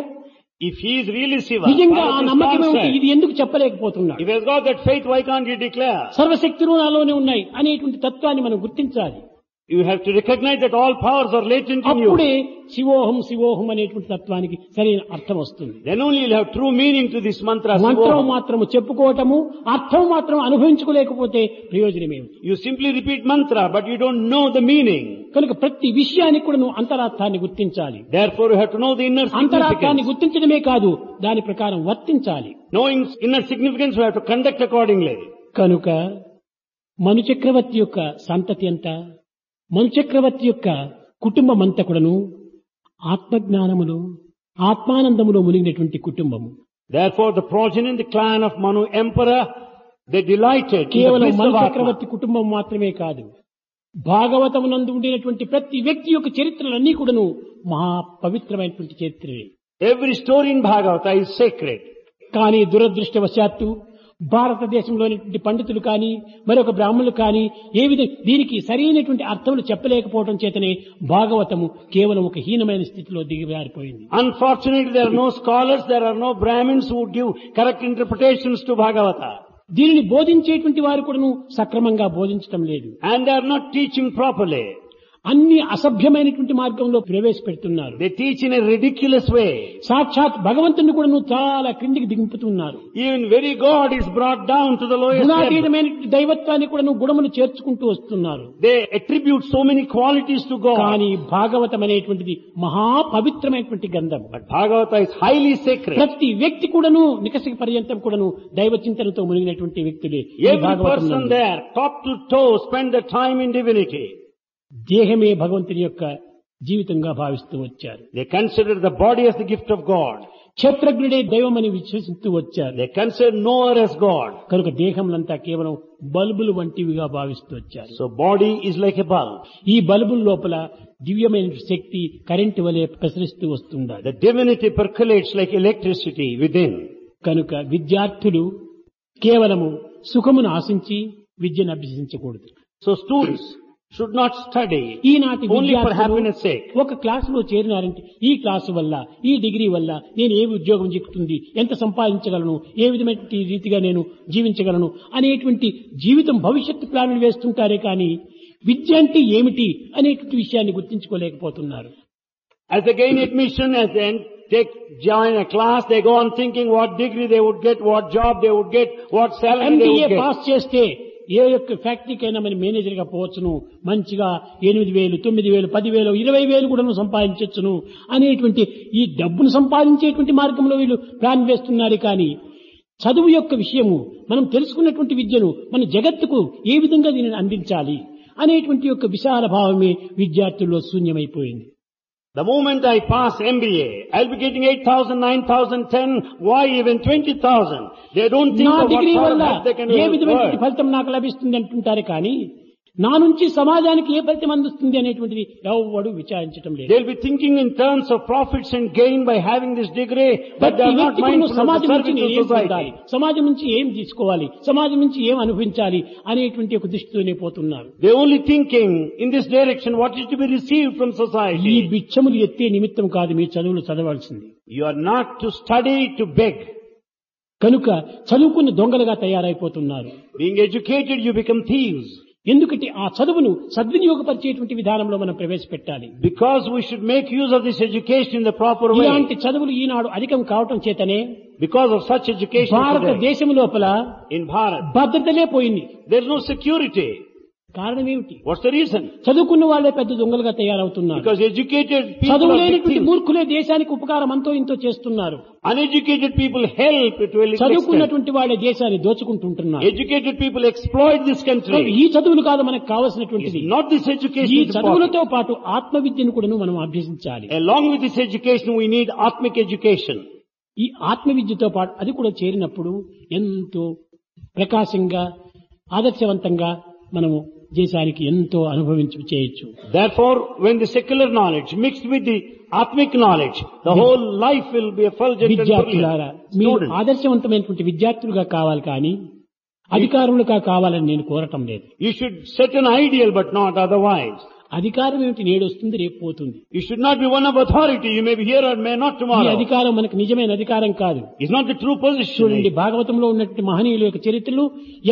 If he is really Shiva, నిజంగా ఆ Parvati is నమ్మకమే ఉంటే constant. ఇది ఎందుకు చెప్పలేకపోతున్నాడు? If he has got that faith, why can't he declare? సర్వశక్తులు నాలోనే ఉన్నాయి అనేటువంటి తత్వాన్ని మనం గుర్తించాలి. You have to recognize that all powers are latent in you. అప్పుడే శివోహం శివోహం అనేటువంటి తత్వానికి సరైన అర్థం వస్తుంది. Then only you'll have true meaning to this mantra. మంత్రం Shivoham. మాత్రము చెప్పుకోవటము, అర్థం మాత్రం అనుభవించుకోలేకపోతే ప్రయోజనమేమి? You simply repeat mantra, but you don't know the meaning. కనుక ప్రతి విషయానికి కూడా నువ్వు అంతరార్థాన్ని గుర్తించాలి. Therefore, you have to know the inner అంతరార్థాన్ని significance. గుర్తించడమే కాదు, దాని ప్రకారం వర్తించాలి. Knowing inner significance, you have to conduct accordingly. కనుక మను చక్రవర్తి యొక్క సంతతి అంతా, మను చక్రవర్తి యొక్క కుటుంబం అంతా కూడాను ఆత్మజ్ఞానములో ఆత్మానందములో మునిగినటువంటి కుటుంబము. Therefore, the progeny and the clan of Manu Emperor, they delighted in the కేవలం bliss మను of Atma. చక్రవర్తి కుటుంబం మాత్రమే కాదు, భాగవతమునందు ఉండినటువంటి ప్రతి వ్యక్తి యొక్క చరిత్రలన్నీ కూడాను మహా పవిత్రమైనటువంటి చరిత్రలే. Every story in Bhagavata is sacred. కానీ దురదృష్టవశాత్తు భారతదేశంలోని పండితులు కానీ మరొక బ్రాహ్మణులు కానీ ఏ విధంగా దీనికి సరైనటువంటి అర్థములు చెప్పలేకపోవడం చేతనే భాగవతము కేవలం ఒక హీనమైన స్థితిలో దిగిజారిపోయింది. Unfortunately, there are no scholars, there are no Brahmins who give correct interpretations to Bhagavata. దీనిని బోధించేటువంటి వారు కూడాను సక్రమంగా బోధించడం లేదు. And they are not teaching properly. అన్ని అసభ్యమైనటువంటి మార్గంలో ప్రవేశపెడుతున్నారు. They teach in a ridiculous way. సాక్షాత్ భగవంతుని కూడాను చాలా క్రిందికి దింపుతున్నారు. Even very God is brought down to the lowest level. గుణాతీతమైనటువంటి దైవత్వాన్ని కూడాను గుణములు చేర్చుకుంటూ వస్తున్నారు. They attribute so many qualities to God. కానీ భాగవతం అనేటువంటిది మహా పవిత్రమైనటువంటి గ్రంథం. But Bhagavata is highly sacred. ప్రతి వ్యక్తి కూడాను నికసిక పర్యంతం కూడాను దైవ చింతనతో మునిగినటువంటి వ్యక్తులే ఈ Every భాగవతం person నందు. there, top to toe, spend the time in divinity. దేహమే భగవంతుని యొక్క జీవితంగా భావిస్తూ వచ్చారు. They consider the body as the gift of God. క్షేత్రజ్ఞుడే దైవమని విశ్వసిస్తూ వచ్చారు. They consider knower as God. కనుక దేహంలంతా కేవలం బల్బులు వంటివిగా భావిస్తూ వచ్చారు. So body is like a bulb. ఈ బల్బుల లోపల దివ్యమైన శక్తి కరెంటు వలె ప్రసరిస్తూ వస్తుంది. The divinity percolates like electricity within. కనుక విద్యార్థులు కేవలము సుఖమును ఆశించి విద్యను అభ్యసించకూడదు. So students should not study ఈనాటి only for విద్యార్థులు happiness sake. ఒక క్లాసులో చేరినారంటే ఈ క్లాసు వల్ల ఈ డిగ్రీ వల్ల నేను ఏ ఉద్యోగం చిక్కుతుంది, ఎంత సంపాదించగలను, ఏ విధమైన రీతిగా నేను జీవించగలను అనేటువంటి జీవితం భవిష్యత్తు ప్లాన్లు వేస్తుంటారే కానీ విద్య అంటే ఏమిటి అనేటువంటి విషయాన్ని గుర్తించుకోలేకపోతున్నారు. As they gain admission, as they join a class, they go on thinking what degree they would get, what job they would get, what salary they MBA would get. Pass చేస్తే ఏ యొక్క ఫ్యాక్టరీకైనా మన మేనేజర్ గా పోవచ్చును, మంచిగా 8,000, 9,000, 10,000, 20,000 కూడా సంపాదించవచ్చును అనేటువంటి ఈ డబ్బును సంపాదించేటువంటి మార్గంలో వీళ్ళు ప్లాన్ వేస్తున్నారు. కానీ చదువు యొక్క విషయము, మనం తెలుసుకున్నటువంటి విద్యను మన జగత్తుకు ఏ విధంగా దీనిని అందించాలి అనేటువంటి యొక్క విశాల భావమే విద్యార్థుల్లో శూన్యమైపోయింది. The moment I pass MBA, I'll be getting 8,000, 9,000, 10, why even 20,000? They don't think నా of what degree sort of వల్ల help they can do A in this విధమైనటువంటి world. ఫలితం నాకు లభిస్తుంది అంటుంటారు. కానీ నా నుంచి సమాజానికి ఏ ఫలితం అందుతుంది అనేటువంటిది ఎవడు విచారించడం లేదు. They'll be thinking in terms of profits and gain by having this degree, but they are not mindful of the సమాజం నుంచి service నేను of ఏం పొందాలి, society. సమాజం నుంచి ఏం తీసుకోవాలి, సమాజం నుంచి ఏం అనుభవించాలి అనేటువంటి ఒక దృష్టితోనే పోతున్నారు. They're only thinking in this direction, what is to be received from ఈ society. బిచ్చములు ఎత్తే నిమిత్తం కాదు మీ చదువులు చదవాల్సింది. You are not to study to beg. కనుక చదువుకున్న దొంగలుగా తయారైపోతున్నారు. Being educated, you become thieves. ఎందుకంటే ఆ చదువును సద్వినియోగపరిచేటువంటి విధానంలో మనం ప్రవేశపెట్టాలి. Because we should make use of this education in the proper way. ఇలాంటి చదువులు ఈనాడు అధికం కావటం చేతనే Because of such education today, భారతదేశం లోపల in Bharat, భద్రతలే పోయింది. there is no security. కారణం ఏమిటి? What's the reason? చదువుకున్న వాళ్ళే పెద్ద దొంగలుగా తయారవుతున్నారు. Because educated people చదువు are లేనటువంటి victims. మూర్ఖులే దేశానికి ఉపకారం అంతో ఇంతో చేస్తున్నారు. Uneducated people help to a little extent. చదువుకున్నటువంటి వాళ్ళే దేశాన్ని దోచుకుంటుంటున్నారు. Educated people exploit this country. ఈ చదువులు కాదు మనకు కావాల్సినటువంటిది. It's not this education ఈ is important. చదువులతో పాటు ఆత్మవిద్యను కూడా మనం అభ్యసించాలి. Along with this education, we need Atmic education. ఈ ఆత్మవిద్యతో పాటు అది కూడా చేరినప్పుడు ఎంతో ప్రకాశంగా ఆదర్శవంతంగా మనము దేశానికి ఎంతో అనుభవించి చేయొచ్చు. Therefore, when the secular knowledge mixed with the Atmic knowledge, the whole life will be effulgent and విద్యార్థులారా, brilliant. మీరు Students, ఆదర్శవంతమైనటువంటి విద్యార్థులుగా కావాలి కానీ అధికారులుగా కావాలని నేను కోరటం లేదు. you should set an ideal but not otherwise. అధికారం ఏమిటి? నేడు వస్తుంది, రేపు పోతుంది. You should not be one of authority. You may be here or may not ఈ tomorrow. అధికారం మనకు నిజమైన అధికారం కాదు. It's not the true చూడండి, position. భాగవతంలో ఉన్నటువంటి మహనీయుల యొక్క చరిత్రలు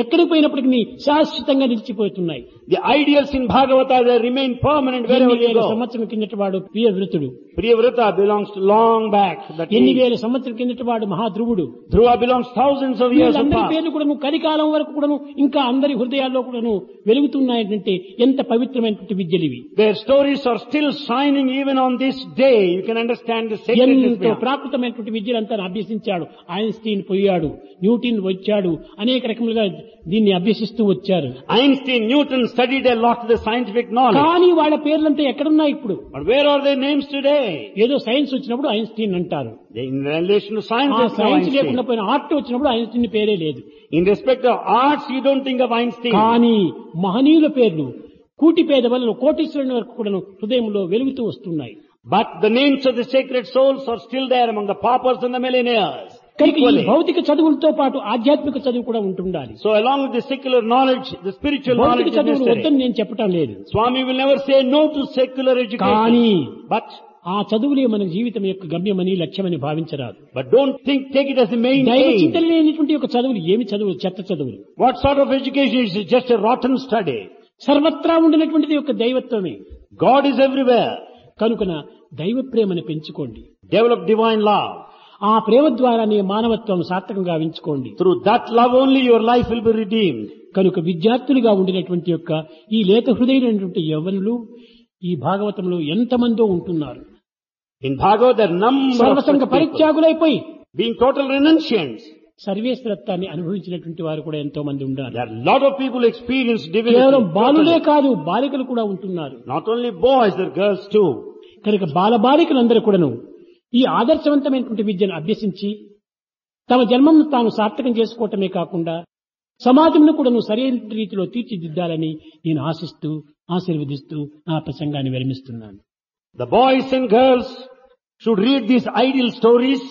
ఎక్కడికి పోయినప్పటికీ శాశ్వతంగా నిలిచిపోతున్నాయి. The ideals in Bhagavata, they remain permanent wherever you go. సంవత్సరం కిందటి వాడు ప్రియవృతుడు, Priyavrata belongs to long back. That ఎన్ని age. వేల సంవత్సరం కిందటి వాడు మహాధ్రువుడు. Dhruva belongs thousands of years వీళ్ళందరి apart. పేర్లు కూడాను కలికాలం వరకు కూడాను ఇంకా అందరి హృదయాల్లో కూడాను వెలుగుతున్నాయంటే ఎంత పవిత్రమైనటువంటి విద్యలు ఇవి. Their stories are still shining even on this day. You can understand the sacredness ఎంతో behind. ప్రాకృతమైనటువంటి విద్యలంతా అభ్యసించాడు. ఐన్స్టీన్ పోయాడు, న్యూటన్ వచ్చాడు, అనేక రకములుగా దీన్ని అభ్యసిస్తూ వచ్చారు. Einstein, Newton studied a lot of the scientific knowledge. కానీ వాళ్ళ పేర్లంతా ఎక్కడున్నాయి ఇప్పుడు? But where are their names today? ఏదో సైన్స్ వచ్చినప్పుడు ఐన్స్టీన్ అంటారు. In relation to science, ఆ there's no సైన్స్ Einstein. లేకుండా పోయిన ఆర్ట్ వచ్చినప్పుడు ఐన్స్టీన్ పేరే లేదు. In respect of arts, you don't think of Einstein. కానీ మహనీయుల పేర్లు కూటి పేద వల్ల కోటీశ్వరుని వరకు కూడా హృదయంలో వెలుగుతూ వస్తున్నాయి. But the names of the sacred souls are still there among the paupers and the millionaires. కనుక ఈ Equally. భౌతిక చదువులతో పాటు ఆధ్యాత్మిక చదువు కూడా ఉంటుండాలి. So along with the secular knowledge, the spiritual భౌతిక knowledge is చదువులు necessary. వద్దని నేను చెప్పటం లేదు. Swami will never say no to secular education. కానీ But ఆ చదువులే మన జీవితం యొక్క గమ్యమని లక్ష్యమని భావించరాదు. don't take it as the main దైవ aim. చింతన లేనిటువంటి యొక్క చదువులు ఏమి చదువులు? చెత్త చదువులు. What sort of education is it? Just a rotten study. సర్వత్రా ఉండినటువంటిది యొక్క దైవత్వమే. God is everywhere. కనుకన దైవ ప్రేమను పెంచుకోండి. Develop divine love. ఆ ప్రేమ ద్వారానే మానవత్వం సార్థకంగా ఎంచుకోండి. Through that love only your life will be redeemed. కనుక విద్యార్థులుగా ఉండినటువంటి యొక్క ఈ లేత హృదయులైనటువంటి యవ్వనులు ఈ భాగవతంలో ఎంతమందో ఉంటున్నారు. In Bhagavad, there are number of సర్వసంగ such people. పరిత్యాగులైపోయి Being total renunciants. సర్వేశ్వరత్వాన్ని అనుభవించినటువంటి వారు కూడా ఎంతో మంది ఉన్నారు. There are a lot of people who experience కేవలం divinity. బాలులే Totally. కాదు, బాలికలు కూడా ఉంటున్నారు. Not only boys, there are girls too. కనుక బాలబాలికలందరూ కూడాను ఈ ఆదర్శవంతమైనటువంటి విద్యను అభ్యసించి తమ జన్మను తాను సార్థకం చేసుకోవటమే కాకుండా సమాజంను కూడా సరైన రీతిలో తీర్చిదిద్దాలని నేను ఆశీర్వదిస్తూ నా ప్రసంగాన్ని విరమిస్తున్నాను. The boys and girls should read these ideal stories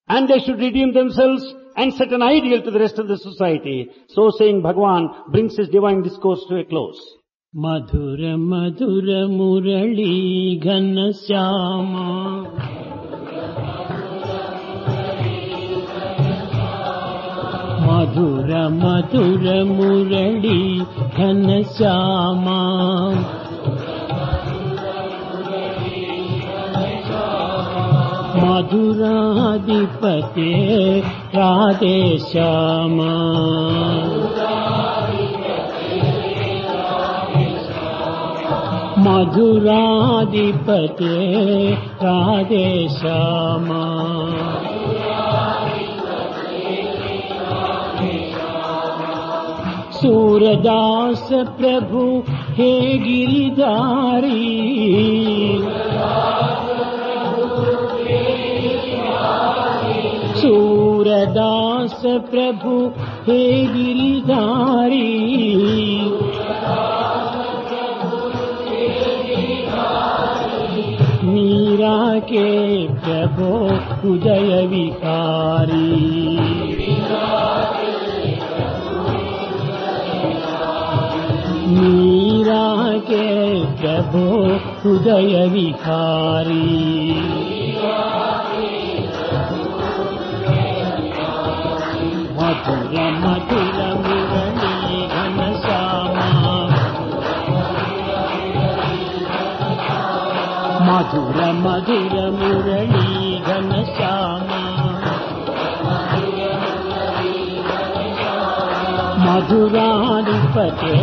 and they should redeem themselves and set an ideal to the rest of the society. So saying, Bhagavan brings his divine discourse to a close. మధుర మధుర మురళీ ఘన శ్యామ మధుర మధుర మురళీ ఘన శ్యామ మధురాధిపతే రాధే శ్యామ మధురాధిపతే రాధే శ్యామ सूरदास प्रभु हे गिरिधारी सूरदास प्रभु हे गिरिधारी मीरा के प्रभु उदय विकारी मीरा के प्रभु उदय विकारी मधुर मधुर मुरली घन श्यामा मधुर मधुर मुरली घन श्यामा మధురాధిపతే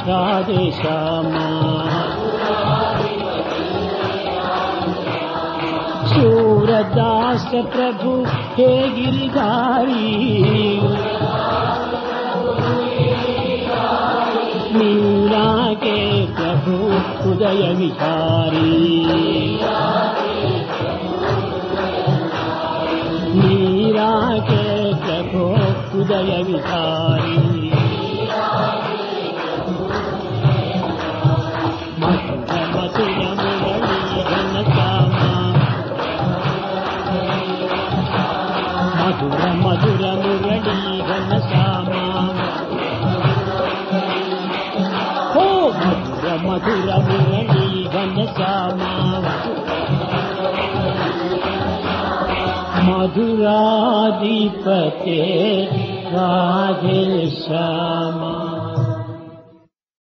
రాధే శ్యామా सूरदास प्रभु हे गिरधारी मीरा के प्रभु उदय विहारी मीरा के प्रभु उदय विहारी मधुर मधुर मुरली घन श्यामा मधुर मधुर मुरली घन श्यामा हो मधुर मधुर मुरली घन श्यामा मधुराधिपते राधे श्यामा।